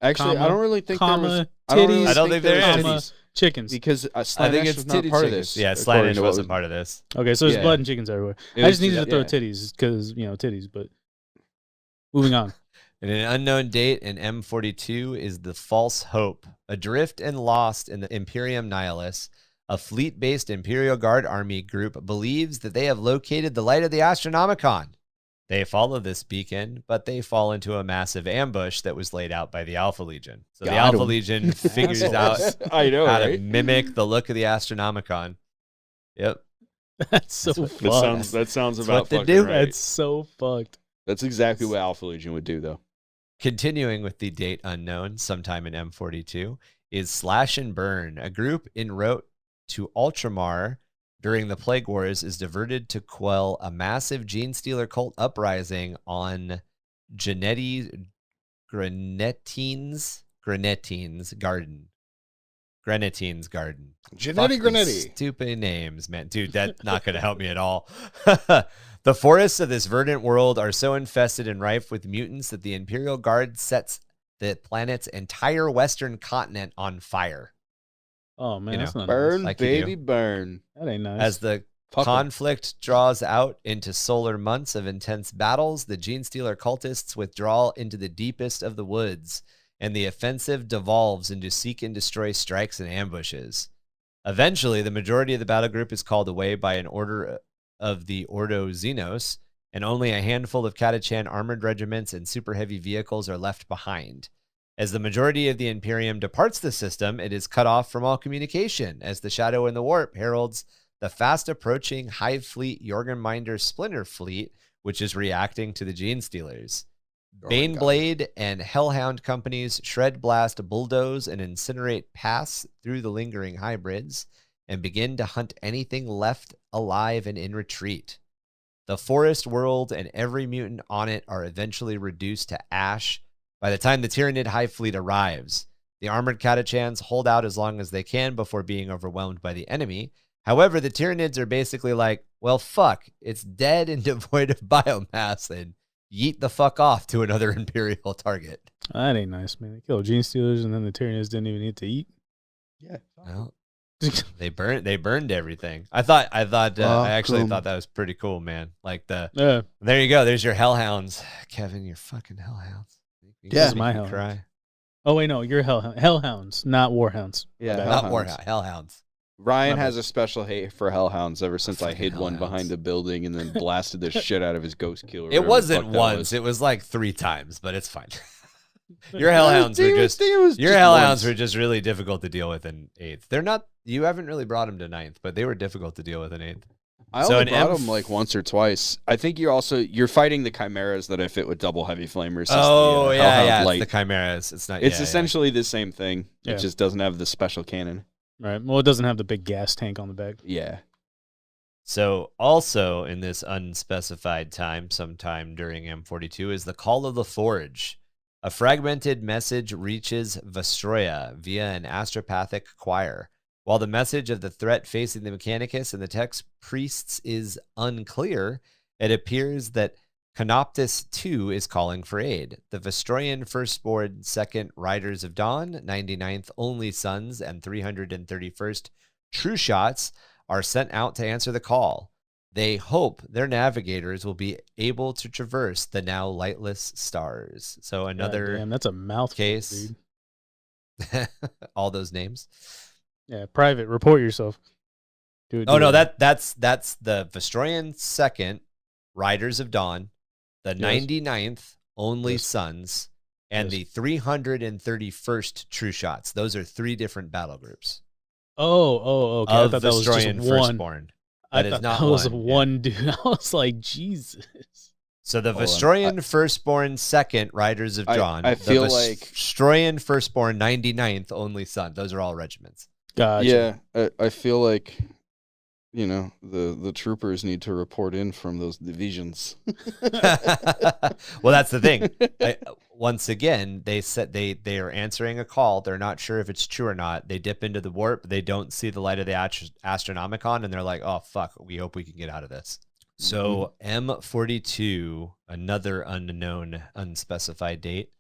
S3: Actually, I don't really think there was.
S2: Titties.
S1: I don't think there is.
S2: Titties. Chickens.
S3: Because
S1: I think it's
S3: was not
S1: titty
S3: part
S1: chickens.
S3: of this.
S1: Yeah,
S3: according
S1: Slanish
S3: to what
S1: wasn't
S3: was-
S1: part of this.
S2: Okay, so there's
S3: Yeah.
S2: blood and chickens everywhere.
S3: It
S2: I
S3: was
S2: just needed to throw
S3: yeah.
S2: titties because, titties, but moving on.
S1: In an unknown date in M42 is the False Hope. Adrift and lost in the Imperium Nihilus, a fleet-based Imperial Guard army group believes that they have located the light of the Astronomicon. They follow this beacon, but they fall into a massive ambush that was laid out by the Alpha Legion. So the
S3: Got
S1: Alpha
S3: 'em.
S1: Legion figures out
S3: I know,
S1: how to
S3: right?
S1: mimic the look of the Astronomicon. Yep.
S2: That's so
S3: That
S2: fucked.
S3: sounds
S1: That's
S3: about
S1: what they
S3: fucking
S1: do.
S3: right.
S2: That's so fucked.
S3: That's exactly what Alpha Legion would do, though.
S1: Continuing with the date unknown, sometime in M42, is Slash and Burn, a group en route to Ultramar during the Plague Wars is diverted to quell a massive gene stealer cult uprising on Grenetine's garden. Grenetine's garden.
S4: Genetti
S1: Fuck these
S4: Grenetti.
S1: Stupid names, man. Dude, that's not going to help me at all. The forests of this verdant world are so infested and rife with mutants that the Imperial Guard sets the planet's entire western continent on fire.
S2: Oh, man,
S1: You
S2: that's
S1: know,
S2: not
S3: Burn,
S2: nice.
S1: Like you
S3: baby,
S1: do.
S3: burn.
S2: That ain't nice.
S1: As the
S3: Fuck 'em.
S1: conflict draws out into solar months of intense battles, the Gene Stealer cultists withdraw into the deepest of the woods, and the offensive devolves into seek and destroy strikes and ambushes. Eventually, the majority of the battle group is called away by an order of the Ordo Xenos, and only a handful of Catachan armored regiments and super heavy vehicles are left behind. As the majority of the Imperium departs the system, it is cut off from all communication, as the Shadow and the Warp heralds the fast-approaching Hive Fleet Jorgenminder Splinter Fleet, which is reacting to the Gene Stealers. Baneblade and Hellhound companies shred, blast, bulldoze, and incinerate paths through the lingering hybrids and begin to hunt anything left alive and in retreat. The forest world and every mutant on it are eventually reduced to ash by the time the Tyrannid Hive Fleet arrives. The armored Catachans hold out as long as they can before being overwhelmed by the enemy. However, the Tyrannids are basically like, well, fuck, it's dead and devoid of biomass, and yeet the fuck off to another Imperial target.
S2: That ain't nice, man. They killed Gene Stealers, and then the Tyrannids didn't even need to eat.
S3: Yeah.
S1: Well, they burned everything. I actually thought that was pretty cool, man. Like there you go. There's your Hellhounds, Kevin. Your fucking Hellhounds.
S2: Yeah,
S1: Make
S2: my
S1: me
S2: Hellhounds.
S1: cry.
S2: Oh, wait, no, you're Hellhounds, not Warhounds.
S3: Yeah,
S1: Not
S3: Hellhounds.
S1: Warhound. Hellhounds.
S3: Ryan
S2: My
S3: has a special hate for Hellhounds ever since I
S1: Fucking
S3: hid one
S1: Hellhounds.
S3: behind a building and then blasted the shit out of his ghost killer.
S1: It wasn't once. It was like 3 times, but it's fine. Your Hellhounds were just really difficult to deal with in 8th. They're not. You haven't really brought them to 9th, but they were difficult to deal with in 8th.
S3: I
S1: So
S3: only
S1: an
S3: brought
S1: M-
S3: them like once or twice. I think you're fighting the chimeras that I fit with double heavy flamers. It's
S1: Oh
S3: the,
S1: yeah,
S3: Hellhound
S1: yeah.
S3: Light.
S1: It's the Chimeras. It's not.
S3: It's
S1: yeah,
S3: essentially the same thing.
S2: Yeah.
S3: It just doesn't have the special cannon.
S2: Right. Well, it doesn't have the big gas tank on the back.
S3: Yeah.
S1: So also in this unspecified time, sometime during M42, is the Call of the Forge. A fragmented message reaches Vestroia via an astropathic choir. While the message of the threat facing the Mechanicus and the Tex priests is unclear, it appears that Canoptus II is calling for aid. The Vestroian Firstborn 2nd Riders of Dawn, 99th Only Sons, and 331st True Shots are sent out to answer the call. They hope their navigators will be able to traverse the now lightless stars. So another
S2: Damn, that's a mouthful,
S1: case.
S2: dude.
S1: All those names.
S2: Yeah, private. Report yourself. Do it.
S1: Oh no, that's the Vestroyan 2nd, Riders of Dawn, the 99th Only Sons, and the 331st True Shots. Those are 3 different battle groups.
S2: Oh, okay. I
S1: Of
S2: thought that was just
S1: Vestroyan
S2: one.
S1: Firstborn.
S2: I
S1: That is
S2: thought
S1: not
S2: that was
S1: one.
S2: one dude. I was like, Jesus.
S1: So the
S3: Hold on.
S1: Vestroyan Firstborn 2nd, Riders of Dawn.
S3: I feel
S1: the
S3: like-
S1: Vestroyan Firstborn 99th Only Son. Those are all regiments.
S2: Gotcha.
S3: Yeah, I feel like, you know, the troopers need to report in from those divisions.
S1: Well, that's the thing. Once again, they said they are answering a call. They're not sure if it's true or not. They dip into the warp. They don't see the light of the Astronomicon, and they're like, "Oh fuck, we hope we can get out of this." So M42, another unknown, unspecified date,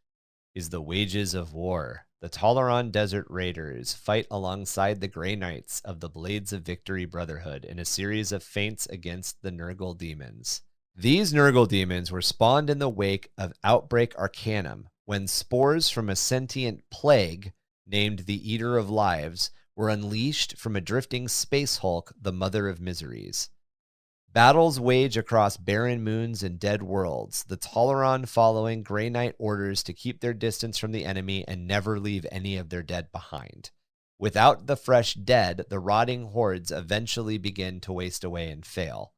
S1: is the Wages of War. The Toleron Desert Raiders fight alongside the Grey Knights of the Blades of Victory Brotherhood in a series of feints against the Nurgle demons. These Nurgle demons were spawned in the wake of Outbreak Arcanum, when spores from a sentient plague named the Eater of Lives were unleashed from a drifting space hulk, the Mother of Miseries. Battles wage across barren moons and dead worlds, the Toleron following Grey Knight orders to keep their distance from the enemy and never leave any of their dead behind. Without the fresh dead, the rotting hordes eventually begin to waste away and fail.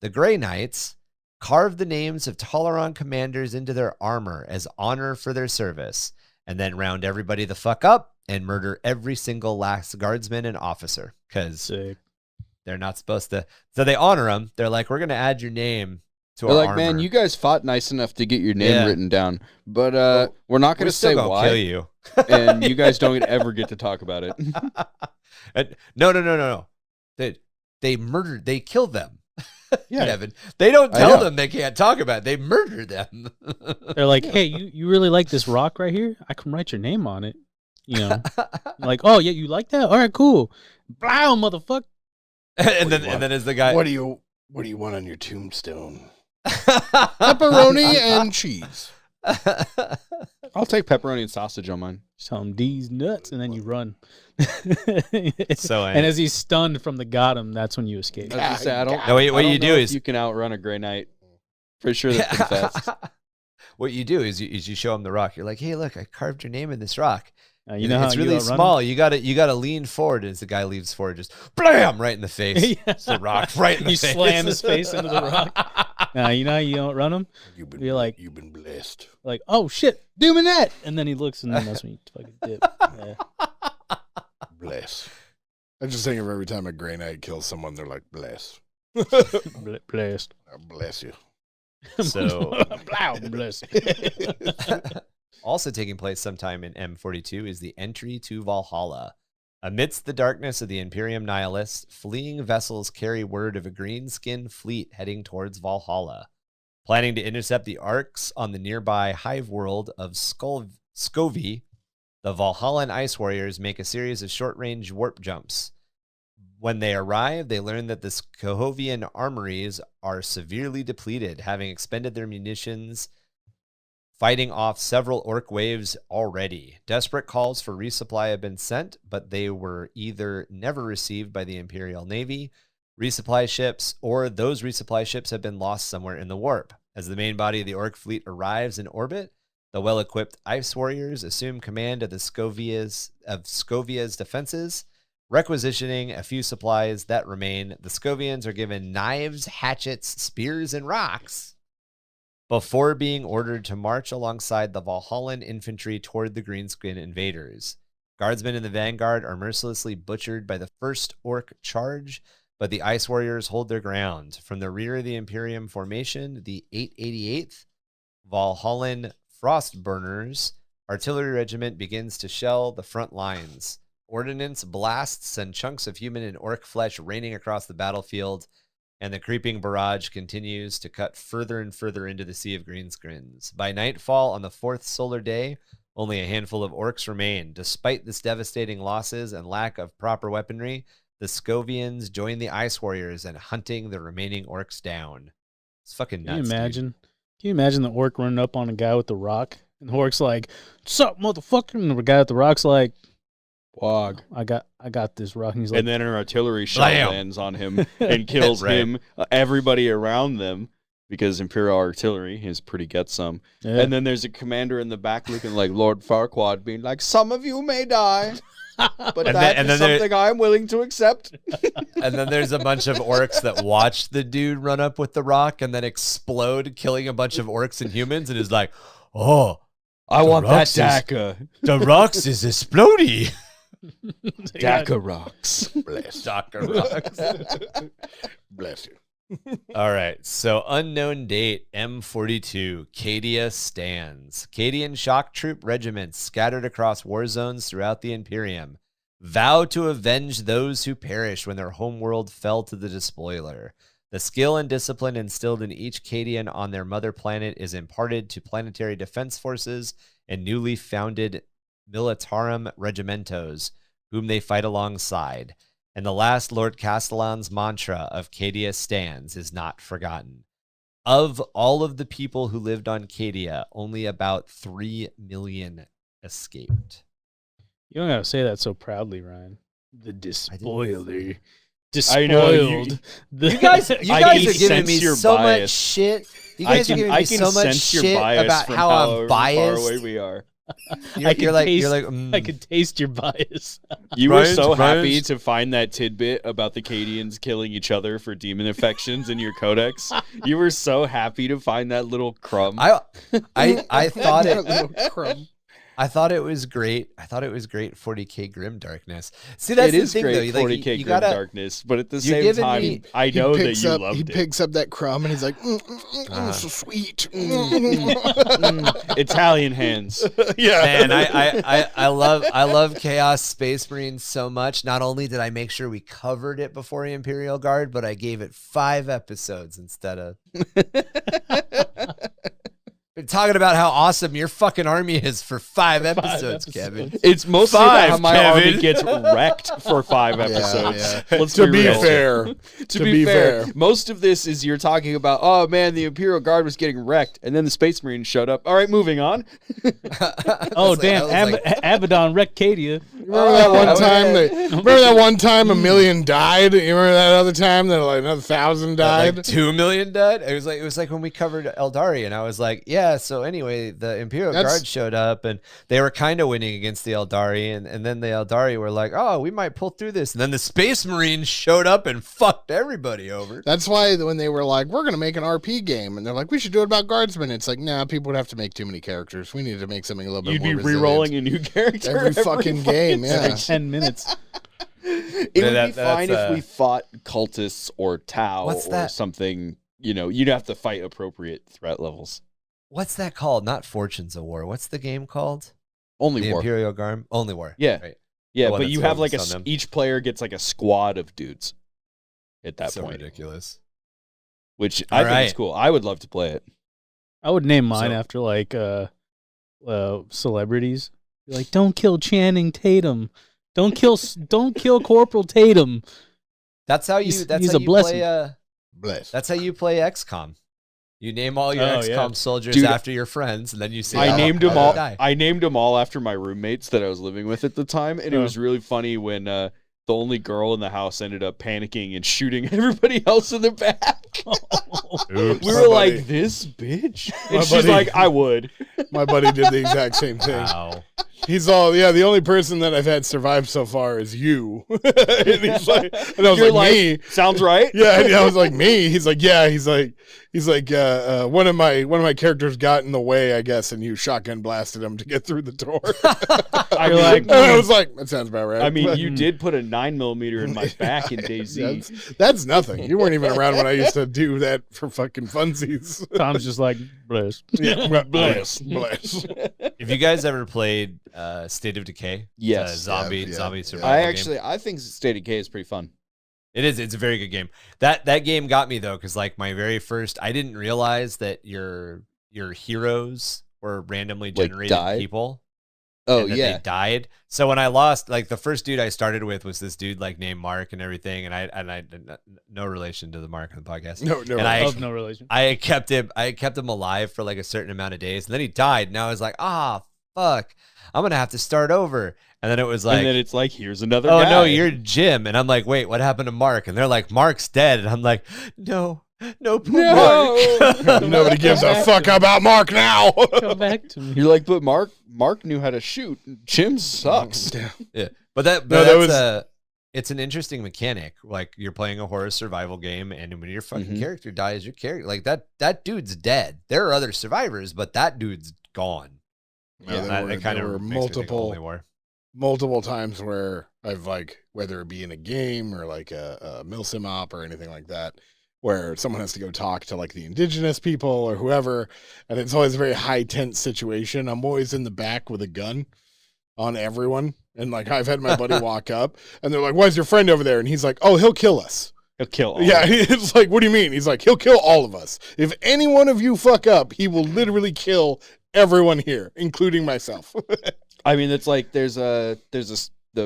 S1: The Grey Knights carve the names of Toleron commanders into their armor as honor for their service, and then round everybody the fuck up and murder every single last guardsman and officer, because
S2: Sick.
S1: they're not supposed to. So they honor them. They're like, we're going to add your name to
S3: They're
S1: our
S3: like,
S1: armor.
S3: man, you guys fought nice enough to get your name
S1: Yeah.
S3: written down, but we're not going
S1: We're
S3: to say
S1: still gonna
S3: why,
S1: kill you.
S3: and you guys don't ever get to talk about it.
S1: No. They murdered. They killed them.
S3: Yeah.
S1: Kevin. They don't
S3: I
S1: tell
S3: know.
S1: them they can't talk about it. They murder them.
S2: They're like, hey, you really like this rock right here? I can write your name on it. You know, like, oh yeah, you like that? All right, cool. Blow, motherfucker.
S1: and then as the guy,
S4: What do you want on your tombstone? Pepperoni and cheese.
S3: I'll take pepperoni and sausage on mine.
S2: Just tell him D's nuts, and then you run.
S1: So,
S2: and as he's stunned from the got him, that's when you escape.
S3: I was gonna say, I don't.
S1: No, what
S3: I don't
S1: you do
S3: know if
S1: is-
S3: you can outrun a Grey Knight. For sure, that's pretty fast.
S1: what you do is you show him the rock. You're like, hey, look, I carved your name in this rock.
S2: You know how
S1: it's
S2: you
S1: really
S2: outrun
S1: small. You gotta lean forward as the guy leans forward, just blam right in the face.
S2: him?
S1: It's the rock right in the
S2: You
S1: face.
S2: slam his face into the rock. You know how you don't run him?
S4: You've been
S2: You're like-
S4: you've been blessed.
S2: Like, oh shit, doing that, and then he looks, and then that's when you fucking dip. Yeah.
S4: Bless. I just think of every time a Grey Knight kills someone, they're like, bless.
S2: Blessed.
S4: Bless you.
S1: So-
S2: Bless.
S1: Also taking place sometime in M42 is the entry to Valhalla. Amidst the darkness of the Imperium Nihilist, fleeing vessels carry word of a green-skinned fleet heading towards Valhalla. Planning to intercept the arcs on the nearby hive world of Scovie, the Valhallan Ice Warriors make a series of short-range warp jumps. When they arrive, they learn that the Skovian armories are severely depleted, having expended their munitions fighting off several orc waves already. Desperate calls for resupply have been sent, but they were either never received by the Imperial Navy, resupply ships, or those resupply ships have been lost somewhere in the warp. As the main body of the orc fleet arrives in orbit, the well-equipped Ice Warriors assume command of the Scovia's defenses, requisitioning a few supplies that remain. The Scovians are given knives, hatchets, spears, and rocks before being ordered to march alongside the Valhallan infantry toward the greenskin invaders. Guardsmen in the vanguard are mercilessly butchered by the first orc charge, but the Ice Warriors hold their ground. From the rear of the Imperium formation, the 888th Valhallan Frostburners artillery regiment begins to shell the front lines. Ordnance blasts send chunks of human and orc flesh raining across the battlefield, and the creeping barrage continues to cut further and further into the Sea of Greenskins. By nightfall on the 4th solar day, only a handful of orcs remain. Despite this devastating losses and lack of proper weaponry, the Scovians join the Ice Warriors and hunting the remaining orcs down. It's fucking nuts.
S2: Can you imagine?
S1: Dude.
S2: Can you imagine the orc running up on a guy with the rock? And the orc's like, "What's up, motherfucker?" And the guy with the rock's like,
S3: Wog.
S2: I got this rock. And he's like,
S3: And then an artillery shell
S1: Blam.
S3: lands on him and kills
S1: Right.
S3: him, everybody around them, because Imperial artillery is pretty gutsome.
S2: yeah.
S3: And then there's a commander in the back looking like Lord Farquaad, being like, "Some of you may die, but
S1: And
S3: that
S1: then
S3: is
S1: there-
S3: something I'm willing to accept."
S1: And then there's a bunch of orcs that watch the dude run up with the rock and then explode, killing a bunch of orcs and humans, and is like, "Oh,
S3: I
S1: The
S3: want that
S1: rocks is-
S3: Daka.
S1: the rocks is exploding."
S2: They got-
S3: Daka rocks.
S4: Bless.
S1: Daka rocks.
S4: Bless you.
S1: All right, so unknown date, M42, Cadia stands. Cadian shock troop regiments scattered across war zones throughout the Imperium vow to avenge those who perished when their homeworld fell to the despoiler. The skill and discipline instilled in each Cadian on their mother planet is imparted to planetary defense forces and newly founded Militarum Regimentos, whom they fight alongside. And the last Lord Castellan's mantra of Cadia stands is not forgotten. Of all of the people who lived on Cadia, only about 3 million escaped.
S2: You don't gotta say that so proudly, Ryan. The despoiler.
S3: I know,
S2: Despoiled.
S1: You guys are
S3: can
S1: giving me
S3: sense your
S1: so
S3: bias.
S1: much shit. You guys are giving me so much shit about
S3: from
S1: how I'm
S3: however
S1: biased.
S3: far away we are.
S1: You're like,
S2: I can taste your bias.
S3: You were
S1: Ryan's-
S3: so happy
S1: Ryan's-
S3: to find that tidbit about the Cadians killing each other for demon affections in your codex. You were so happy to find that little crumb.
S1: I thought
S4: That
S1: it.
S4: little crumb.
S1: I thought it was great. I thought it was great. 40k grim darkness. See, that's
S3: It
S1: the
S3: is
S1: thing,
S3: great,
S1: though.
S3: 40k
S1: You
S3: grim
S1: gotta.
S3: darkness, but at the
S1: you're
S3: same
S1: giving
S3: time,
S1: me-
S3: I know that
S4: picks
S3: you
S4: up,
S3: loved
S4: he
S3: it.
S4: picks up that crumb and he's like, so sweet.
S3: Italian hands.
S4: Yeah.
S1: Man, I love Chaos Space Marines so much. Not only did I make sure we covered it before Imperial Guard, but I gave it 5 episodes instead of. Been talking about how awesome your fucking army is for 5 episodes, Kevin.
S3: It's mostly
S1: 5,
S3: about how my
S1: Kevin.
S3: army gets wrecked for 5 episodes.
S4: yeah.
S3: Let's
S4: To be
S3: real.
S4: fair,
S3: To be fair, most of this is you're talking about, oh man, the Imperial Guard was getting wrecked, and then the Space Marines showed up. All right, moving on.
S2: Oh,
S1: Like,
S2: damn.
S1: I was like,
S2: Abaddon wrecked Cadia.
S4: remember that one
S1: okay.
S4: time? Remember that one time 1 million died? You remember that other time that like another 1,000 died?
S1: like 2 million died. It was like when we covered Eldari, and I was like, yeah. So anyway, the Imperial Guard showed up, and they were kind of winning against the Eldari, and then the Eldari were like, oh, we might pull through this, and then the Space Marines showed up and fucked everybody over.
S4: That's why when they were like, we're going to make an RP game, and they're like, we should do it about guardsmen. It's like, nah, people would have to make too many characters. We need to make something a little bit
S3: You'd
S4: more
S3: be
S4: resilient.
S3: re-rolling a new character
S4: Every fucking game, yeah.
S2: Every 10 minutes.
S3: It
S1: Yeah,
S3: would
S1: that-
S3: be fine
S1: that's,
S3: if we fought cultists or Tau
S1: What's
S3: or
S1: that?
S3: something. You know, you'd have to fight appropriate threat levels.
S1: What's that called? Not Fortunes of War. What's the game called?
S3: Only
S1: The
S3: war.
S1: Imperial Guard. Only War.
S3: Yeah.
S1: Right.
S3: Yeah,
S1: The one
S3: but
S1: that's
S3: you have like
S1: focused on them.
S3: each player gets like a squad of dudes at that
S1: So
S3: point,
S1: ridiculous.
S3: which
S1: All
S3: I think
S1: right.
S3: is cool. I would love to play it.
S2: I would name mine
S1: So-
S2: after like celebrities. Be like, don't kill Channing Tatum. Don't kill Corporal Tatum.
S1: That's how you.
S2: He's-
S1: That's
S2: he's
S1: how
S2: a
S1: you
S2: blessing.
S1: play.
S4: Bless.
S1: That's how you play XCOM. You name all your
S2: Oh,
S1: XCOM
S2: yeah.
S1: soldiers
S3: Dude,
S1: after your friends, and then you say,
S3: I
S1: "Oh,
S3: named
S1: how
S3: them
S1: did
S3: all.
S1: die?"
S3: I named them all after my roommates that I was living with at the time, and it
S2: Oh.
S3: was really funny when the only girl in the house ended up panicking and shooting everybody else in the back.
S1: Oops.
S3: We
S4: My
S3: were
S4: buddy-
S3: like, "This bitch,"
S4: My
S3: and she's
S4: buddy-
S3: like, "I would."
S4: My buddy did the exact same thing.
S1: Wow.
S4: He's all, yeah, the only person that I've had survive so far is you. And he's like, and I was
S3: You're
S4: like, me.
S3: Sounds right.
S4: Yeah, and I was like, me. He's like, yeah. He's like, one of my characters got in the way, I guess, and you shotgun blasted him to get through the door.
S3: I
S2: You're
S3: mean,
S2: like,
S4: And I was like, that sounds about right.
S3: I mean,
S4: But
S3: you did put a 9mm in my back in DayZ.
S4: that's nothing. You weren't even around when I used to do that for fucking funsies.
S2: Tom's just like, bless.
S4: Yeah, bless.
S1: Have you guys ever played State of Decay?
S3: Yes.
S1: It's a zombie
S4: Yeah.
S1: survival game.
S3: I think State of Decay is pretty fun.
S1: It is. It's a very good game. That game got me though, because like my very first, I didn't realize that your heroes were randomly
S3: Like,
S1: generated
S3: die?
S1: people.
S3: Oh,
S1: and that
S3: yeah.
S1: they died. So when I lost, like the first dude I started with was this dude like named Mark and everything, and I no relation to the Mark on the podcast.
S4: No,
S1: And
S2: No relation.
S1: I kept him alive for like a certain amount of days, and then he died. And I was like, fuck, I'm gonna have to start over. And then it was like,
S3: and then it's like, here's another
S1: oh
S3: guy.
S1: no, you're Jim. And I'm like, wait, what happened to Mark? And they're like, Mark's dead. And I'm like, no, poor Mark.
S4: Nobody gives a fuck about Mark now.
S2: Come back to me.
S3: You're like, but Mark knew how to shoot. Jim sucks.
S1: Yeah, but it's an interesting mechanic. Like you're playing a horror survival game, and when your fucking character dies, your character like that dude's dead. There are other survivors, but that dude's gone.
S4: Yeah, there were multiple times where I've like, whether it be in a game or like a milsim op or anything like that, where someone has to go talk to like the indigenous people or whoever, and it's always a very high tense situation. I'm always in the back with a gun on everyone, and like I've had my buddy walk up, and they're like, "Why is your friend over there?" And he's like, "Oh, he'll kill us.
S3: He'll kill all
S4: Yeah,
S3: of us.
S4: it's like, what do you mean? He's like, he'll kill all of us. If any one of you fuck up, he will literally kill everyone here, including myself."
S3: I mean, it's like there's the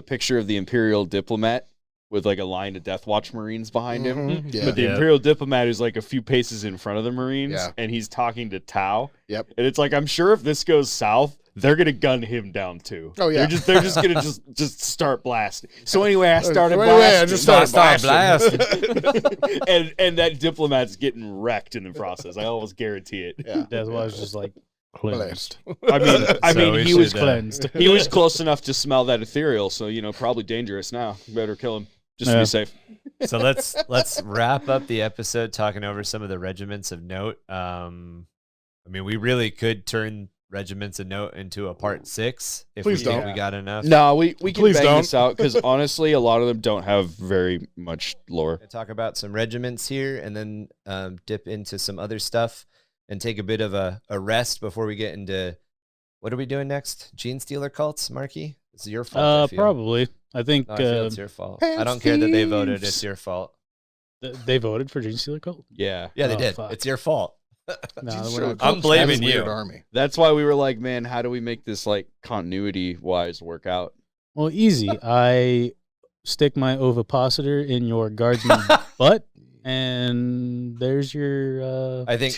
S3: picture of the Imperial diplomat with like a line of Death Watch Marines behind him.
S4: Mhm, yeah.
S3: But the Imperial diplomat is like a few paces in front of the Marines,
S4: Yeah.
S3: and he's talking to Tau.
S4: Yep.
S3: And it's like, I'm sure if this goes south, they're gonna gun him down too.
S4: Oh, yeah.
S3: They're just gonna just start blasting. So anyway, I started
S4: So anyway, I
S3: blasting.
S4: just started
S3: and that diplomat's getting wrecked in the process. I almost guarantee it.
S4: Yeah.
S2: That's why I was just like cleansed.
S3: I mean,
S2: we
S3: he was
S2: should, cleansed.
S3: He was close enough to smell that ethereal, so probably dangerous now. Better kill him just to
S2: Yeah.
S3: be safe.
S1: So let's wrap up the episode talking over some of the regiments of note. I mean, we really could turn regiments of note into a part 6 if
S4: Please
S1: we think
S4: don't.
S1: we got enough.
S3: No, we can
S4: Please
S3: bang
S4: don't.
S3: this out because honestly, a lot of them don't have very much lore.
S1: We'll talk about some regiments here, and then dip into some other stuff, and take a bit of a rest before we get into what are we doing next? Gene Stealer cults, Marky? It's your fault. I feel.
S2: Probably. I think
S1: No, I feel it's your fault. I don't care that they voted. It's your fault.
S2: they voted for Gene Stealer Cult.
S3: Yeah,
S1: Yeah, they
S2: Oh,
S1: did.
S2: fuck.
S1: It's your fault.
S2: No,
S4: Jesus,
S2: we're not-
S1: I'm blaming
S4: That's a weird
S1: you.
S4: Army.
S3: that's why we were like, man, how do we make this like continuity wise work out?
S2: Well, easy. I stick my ovipositor in your guardsman butt, and there's your.
S1: I think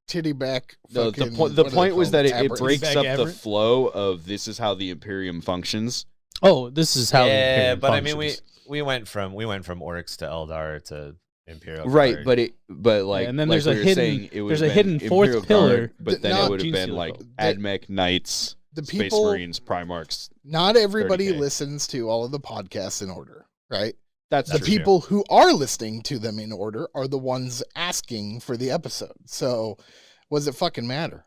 S4: Titty back.
S3: No, the
S4: fucking-
S3: point. The
S4: what are they
S3: point was
S4: called?
S3: that it
S4: Aberrant.
S3: breaks
S2: Back
S3: up the
S2: aberrant?
S3: flow of this is how the Imperium functions.
S2: Oh, this is how. the
S1: yeah,
S2: Imperium
S1: but I mean,
S2: functions.
S1: we went from orcs to Eldar to Imperial
S3: Right,
S1: Guard.
S3: but like,
S2: Yeah, and then
S3: like
S2: there's a
S3: we were
S2: hidden-
S3: saying, it would
S2: there's
S3: have
S2: a
S3: been
S2: hidden fourth
S3: Imperial
S2: pillar.
S3: Guard, but then
S4: Not
S3: it would have
S2: Gene
S3: been
S2: Stealer
S3: like
S2: cult.
S3: Admech Knights,
S4: The
S3: Space
S4: people,
S3: Marines, Primarchs.
S4: not everybody
S3: 30K.
S4: listens to all of the podcasts in order, right?
S3: That's
S4: The
S3: true.
S4: people who are listening to them in order are the ones asking for the episode. So, was it fucking matter?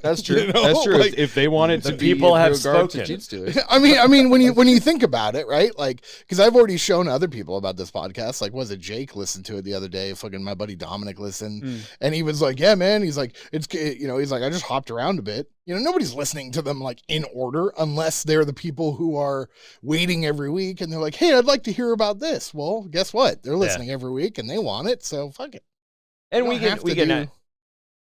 S3: That's true.
S4: You know,
S3: That's true.
S4: like-
S3: if they wanted
S1: The
S3: to be
S1: people have
S3: Imperial Guard to
S1: spoken.
S3: Gene Stealer.
S4: I mean, when you think about it, right? Like, because I've already shown other people about this podcast. Like, was it Jake listened to it the other day? Fucking my buddy Dominic listened, and he was like, "Yeah, man." He's like, he's like, I just hopped around a bit. Nobody's listening to them like in order unless they're the people who are waiting every week and they're like, "Hey, I'd like to hear about this." Well, guess what? They're listening every week and they want it, so fuck it.
S1: and
S4: You
S1: we
S4: don't have to
S1: can
S4: do-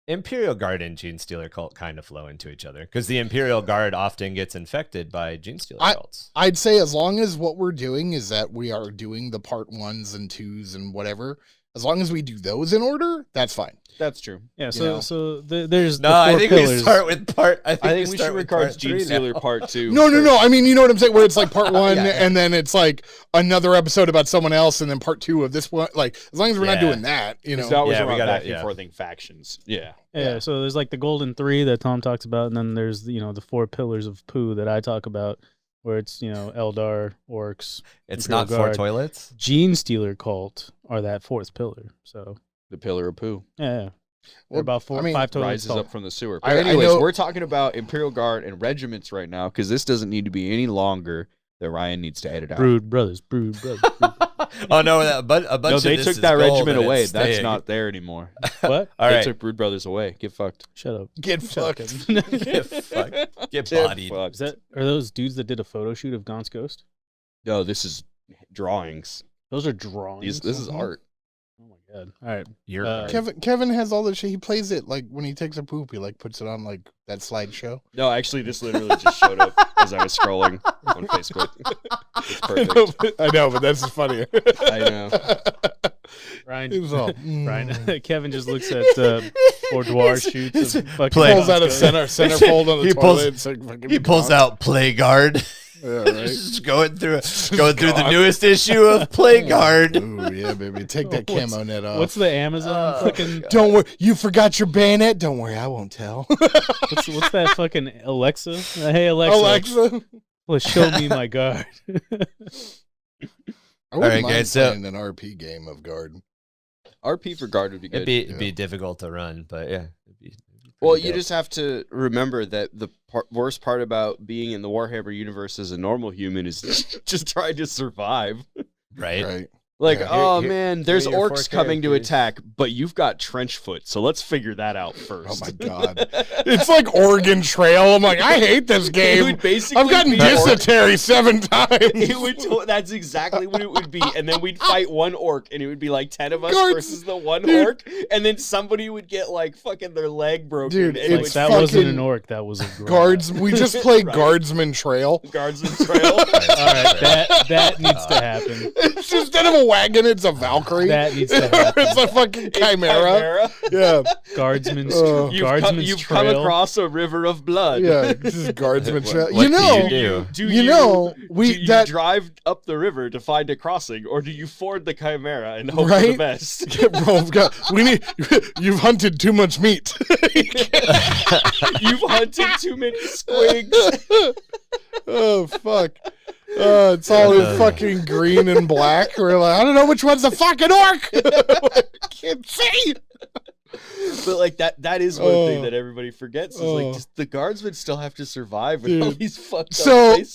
S1: Imperial Guard and Gene Stealer cult kind of flow into each other because the Imperial Guard often gets infected by Gene Stealer cults.
S4: I'd say as long as what we're doing is that we are doing the part 1s and 2s and whatever, as long as we do those in order, that's fine.
S3: That's true.
S2: Yeah,
S4: you know.
S2: so there's
S1: No,
S2: the
S1: I
S2: four
S1: think
S2: pillars.
S1: we start with part. I
S3: I think we
S1: start
S3: should
S1: with
S3: record
S1: part
S3: Gene
S1: 3
S3: Stealer
S1: now.
S3: Part 2.
S4: No. I mean, you know what I'm saying? Where it's like part 1
S1: Yeah.
S4: and then it's like another episode about someone else and then part 2 of this one. Like, as long as we're not
S1: Yeah.
S4: doing that,
S3: It's always
S1: Yeah, we
S3: around
S1: gotta-
S3: back and
S1: yeah.
S3: forthing factions. Yeah.
S2: Yeah, so there's like the golden 3 that Tom talks about, and then there's the 4 pillars of poo that I talk about, where it's Eldar, orcs.
S1: It's
S2: Imperial
S1: not 4
S2: Guard.
S1: toilets.
S2: Gene Stealer cult are that 4th pillar. So
S3: The Pillar of Poo
S2: yeah,
S4: Well,
S2: about
S4: I mean,
S2: 5 toilets
S3: rises
S2: tall.
S3: up from the sewer.
S4: I-
S3: But
S4: I
S3: anyways,
S4: know-
S3: we're talking about Imperial Guard and regiments right now because this doesn't need to be any longer. That Ryan needs to edit out.
S2: Brood brothers.
S1: Oh no, a bunch
S3: No,
S1: of
S3: they
S1: this
S3: took
S1: is
S3: that
S1: gold
S3: regiment
S1: and
S3: away.
S1: it's
S3: That's
S1: staying.
S3: not there anymore.
S2: What?
S1: All
S3: They
S1: right.
S3: took Brood Brothers away. Get fucked.
S2: Shut up.
S4: get
S2: Shut up,
S4: fucked.
S2: Kevin.
S1: Get fucked. Get
S3: Get
S1: bodied.
S3: fucked.
S2: Is that are those dudes that did a photo shoot of Gaunt's Ghost?
S3: No, this is drawings.
S2: Those are drawings.
S3: This is
S4: Mhm.
S3: art.
S2: Oh my God. All right.
S1: Your
S4: Kevin has all the shit. He plays it like when he takes a poop. He like puts it on like that slideshow.
S3: No, actually, this literally just showed up as I was scrolling on Facebook. It's perfect.
S4: I know, but that's funnier.
S3: I know.
S2: Ryan,
S4: It was all,
S2: Ryan, Kevin just looks at boudoir shoots of fucking
S4: pulls out a
S2: Costco.
S4: centerfold on the
S1: He
S4: toilet.
S1: pulls-
S4: It's like fucking
S1: He pulls
S4: gone.
S1: out Play Guard.
S4: Yeah, right.
S1: Just going through the newest issue of Play Guard.
S4: Ooh, yeah, baby. Take that camo net off.
S2: What's the Amazon fucking?
S4: Don't worry. You forgot your bayonet? Don't worry. I won't tell.
S2: What's that fucking Alexa? Hey Alexa,
S4: Alexa.
S2: well, show me my guard.
S4: I wouldn't
S1: right,
S4: mind
S1: guys, so-
S4: playing an RP game of Guard.
S3: RP for guard would be good.
S1: It'd be difficult to run, but yeah. It'd be
S3: Well,
S1: pretty
S3: you
S1: dope.
S3: just have to remember that the worst part about being in the Warhammer universe as a normal human is just trying to survive.
S1: right.
S4: Right.
S3: Like,
S4: Yeah.
S3: oh
S1: Here-
S3: man, there's
S1: here are your
S3: orcs
S1: 4
S3: coming to
S1: characters.
S3: attack, but you've got trench foot, so let's figure that out
S4: Oh
S3: first.
S4: my God. It's like Oregon Trail. I'm like, I hate this
S3: It
S4: game.
S3: would basically
S4: I've gotten
S3: be orc-
S4: dysentery 7 times.
S3: It would. That's exactly what it would be, and then we'd fight one orc, and it would be like 10 of us
S4: Guards-
S3: versus the one
S4: dude.
S3: orc, and then somebody would get like fucking their leg broken.
S4: Dude,
S3: and it
S2: Like
S4: it's
S2: that
S3: would
S2: wasn't
S4: fucking
S2: an orc. That was a grunt.
S4: Guards. We just played
S3: Right.
S4: Guardsman Trail.
S3: guards and trail.
S2: All right, that needs to happen.
S4: It's just instead of a wagon, it's a Valkyrie.
S2: That needs to happen.
S4: It's a fucking
S3: It's
S4: chimera. Yeah.
S2: Guardsman's
S4: Oh.
S3: You've come
S2: trail.
S3: across a river of blood.
S4: Yeah. This is Guardsman
S1: What-
S4: Trail.
S1: what
S4: You
S1: do
S4: know,
S1: you do?
S3: Do
S4: You know,
S3: do you drive up the river to find a crossing, or do you ford the chimera and hope for the
S4: Right?
S3: best?
S4: Yeah, bro, you've hunted too much meat.
S3: You've hunted too many squigs.
S4: Oh fuck. It's all in fucking green and black. We're like, I don't know which one's the fucking orc. I can't see.
S3: But like that is one thing
S4: Oh.
S3: that everybody forgets is
S4: Oh.
S3: like just the guardsmen still have to survive with all
S4: Dude.
S3: these fucked
S4: So
S3: up faces.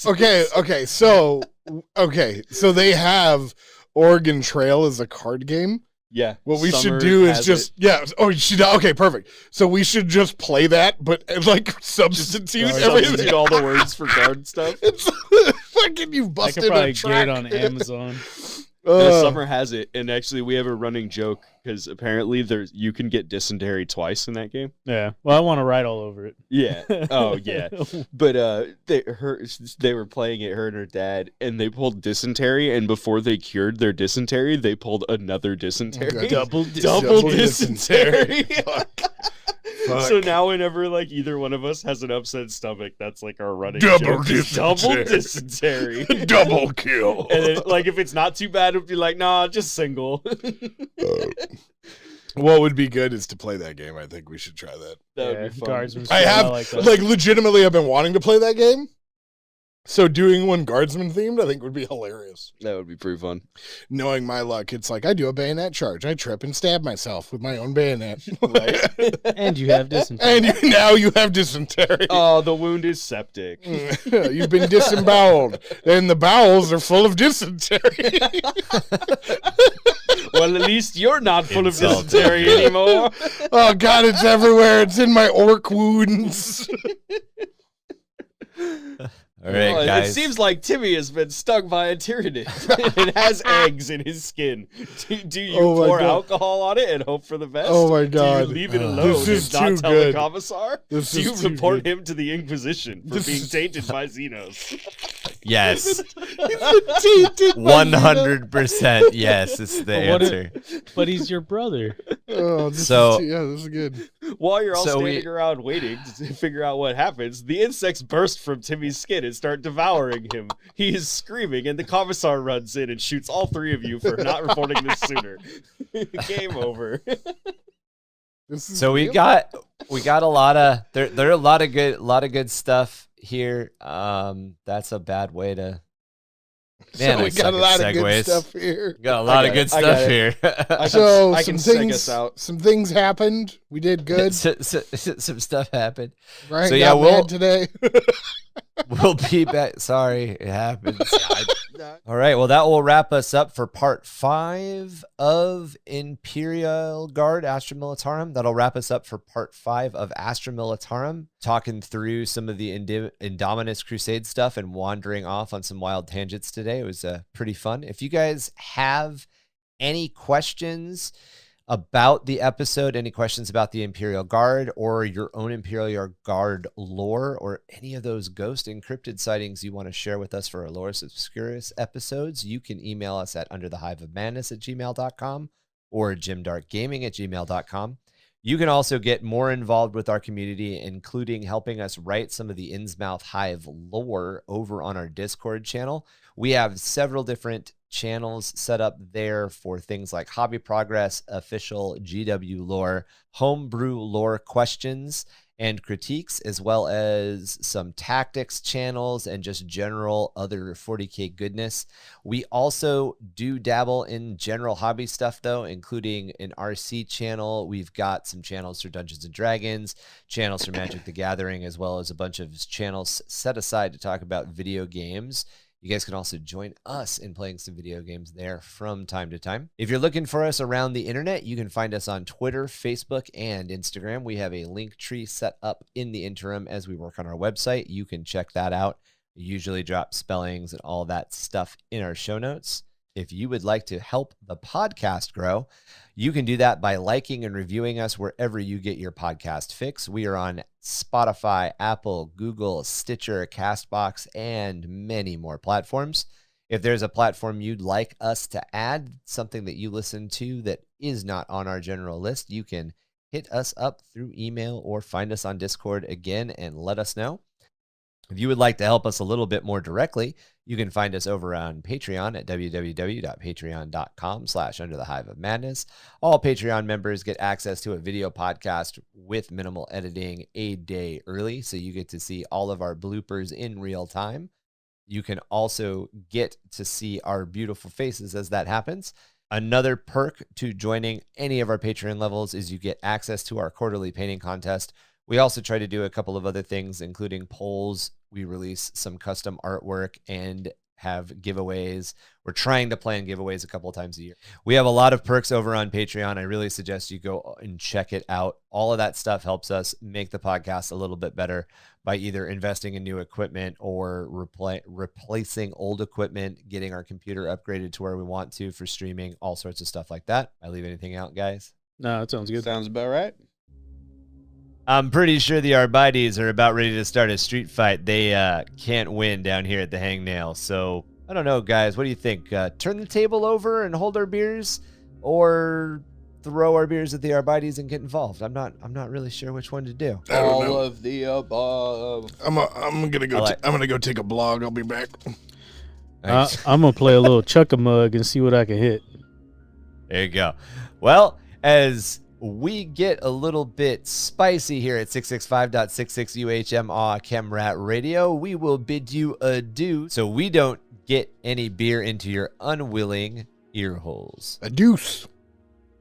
S4: so they have Oregon Trail as a card game.
S3: Yeah.
S4: What we
S3: Summer
S4: should do is
S3: has
S4: just okay, perfect. So we should just play that, but like substitute everything.
S3: substitute all the words for guard stuff.
S4: It's fucking you
S2: I
S4: busted
S2: could probably
S4: a
S2: get
S4: track.
S2: it on Amazon.
S3: No, Summer has it, and actually we have a running joke because apparently you can get dysentery twice in that game.
S2: Yeah. Well, I want to write all over it.
S3: Yeah. Oh yeah. But they were playing it, her and her dad, and they pulled dysentery, and before they cured their dysentery, they pulled another dysentery.
S4: Okay.
S2: Double
S3: Double
S4: dysentery.
S3: dysentery. So now whenever like either one of us has an upset stomach, that's like our running
S4: Double
S3: joke. is Double
S4: dysentery.
S3: dysentery.
S4: Double kill.
S3: And then, like if it's not too bad, it'd be like, nah, just single.
S4: What would be good is to play that game. I think we should try that.
S3: That
S2: Yeah,
S3: would be fun.
S2: Guardsman's
S4: I
S2: trail,
S4: have
S2: like that.
S4: like legitimately I've been wanting to play that game. So doing one Guardsman themed I think would be hilarious.
S3: That would be pretty fun.
S4: Knowing my luck, it's like I do a bayonet charge. I trip and stab myself with my own bayonet.
S3: Right?
S2: And you have dysentery.
S4: And now you have dysentery.
S3: Oh, the wound is septic.
S4: You've been disemboweled. And the bowels are full of dysentery.
S3: Well, at least you're not full of
S1: Insulted.
S3: dysentery anymore.
S4: Oh god, it's everywhere. It's in my orc wounds.
S1: All right,
S3: Well,
S1: guys.
S3: it seems like Timmy has been stung by a tyrannid and has eggs in his skin. Do you
S4: Oh my
S3: pour
S4: God.
S3: alcohol on it and hope for the best?
S4: Oh my God.
S3: Do you leave it
S4: This
S3: alone
S4: is
S3: and not
S4: too
S3: tell
S4: good.
S3: the commissar?
S4: This
S3: Do you
S4: is too
S3: report
S4: good.
S3: him to the Inquisition for
S4: This
S3: being
S4: is-
S3: tainted by Xenos?
S1: Yes.
S4: Tainted by
S1: 100% yes, it's the
S2: But what
S1: answer.
S2: But he's your brother.
S4: Oh, this
S1: So-
S4: this is good.
S3: While you're all
S1: So we-
S3: standing around waiting to figure out what happens, the insects burst from Timmy's skin and start devouring him. He is screaming, and the commissar runs in and shoots all three of you for not reporting this sooner. Game over.
S4: This is
S1: So we
S4: good.
S1: got a lot of there are a lot of good stuff here. That's a bad way to. Man,
S4: So
S1: I
S4: we
S1: suck
S4: got a
S1: at
S4: lot of
S1: segues.
S4: good stuff here.
S1: Got a lot of
S3: got
S1: good
S3: it. I got
S1: stuff
S3: it.
S1: here.
S4: So
S3: I
S4: some
S3: can seg
S4: things,
S3: us out.
S4: some things happened. We did good,
S1: Some stuff happened.
S4: right?
S1: So, yeah,
S4: Got
S1: we'll-
S4: mad today.
S1: We'll be back. Sorry, it happens. All right. Well, that will wrap us up for part 5 of Imperial Guard Astra Militarum. That'll wrap us up for part 5 of Astra Militarum, talking through some of the Indominus Crusade stuff and wandering off on some wild tangents today. It was pretty fun. If you guys have any questions, about the episode, any questions about the Imperial Guard or your own Imperial Guard lore or any of those ghost encrypted sightings you want to share with us for our Lore Obscurus episodes, you can email us at UndertheHiveofMadness@gmail.com or GymDarkGaming@gmail.com. You can also get more involved with our community, including helping us write some of the Innsmouth Hive lore over on our Discord channel. We have several different channels set up there for things like hobby progress, official GW lore, homebrew lore questions and critiques, as well as some tactics channels and just general other 40k goodness. We also do dabble in general hobby stuff, though, including an RC channel. We've got some channels for Dungeons and Dragons, channels for Magic the Gathering, as well as a bunch of channels set aside to talk about video games. You guys can also join us in playing some video games there from time to time. If you're looking for us around the internet, you can find us on Twitter, Facebook, and Instagram. We have a link tree set up in the interim as we work on our website. You can check that out. We usually drop spellings and all that stuff in our show notes. If you would like to help the podcast grow, you can do that by liking and reviewing us wherever you get your podcast fix. We are on Spotify, Apple, Google, Stitcher, CastBox, and many more platforms. If there's a platform you'd like us to add, something that you listen to that is not on our general list, you can hit us up through email or find us on Discord again and let us know. If you would like to help us a little bit more directly, you can find us over on Patreon at www.patreon.com/UndertheHiveofMadness. All Patreon members get access to a video podcast with minimal editing a day early, so you get to see all of our bloopers in real time. You can also get to see our beautiful faces as that happens. Another perk to joining any of our Patreon levels is you get access to our quarterly painting contest. We also try to do a couple of other things, including polls. We release some custom artwork and have giveaways. We're trying to plan giveaways a couple of times a year. We have a lot of perks over on Patreon. I really suggest you go and check it out. All of that stuff helps us make the podcast a little bit better by either investing in new equipment or replacing old equipment, getting our computer upgraded to where we want to for streaming, all sorts of stuff like that. I leave anything out, guys?
S2: No, that sounds good.
S3: Sounds about right.
S1: I'm pretty sure the Arbites are about ready to start a street fight. They can't win down here at the Hangnail. So, I don't know, guys. What do you think? Turn the table over and hold our beers, or throw our beers at the Arbites and get involved? I'm not really sure which one to do.
S3: All of the above.
S4: I'm gonna go. I'm gonna go take a blog. I'll be back.
S2: I'm going to play a little chuck-a-mug and see what I can hit.
S1: There you go. Well, as we get a little bit spicy here at 665.66 UHMA Chemrat Radio, we will bid you adieu so we don't get any beer into your unwilling ear holes.
S4: A deuce.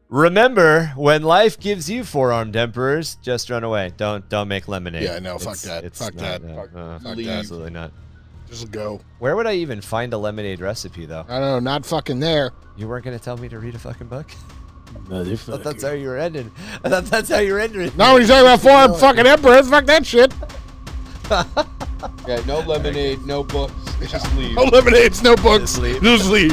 S1: Remember, when life gives you four-armed emperors, just run away. Don't make lemonade.
S4: Yeah, no, fuck that. Fuck that.
S1: Absolutely not.
S4: Just go.
S1: Where would I even find a lemonade recipe, though?
S4: I don't know, not fucking there.
S1: You weren't going to tell me to read a fucking book? I thought
S2: Motherfucker.
S1: that's how you were ending. I thought that's how you were ending.
S4: No, when he's talking about four fucking emperors, fuck that shit.
S3: Yeah, no lemonade, no books. Just leave.
S4: No lemonades, no books.
S1: Just leave.
S4: Just leave.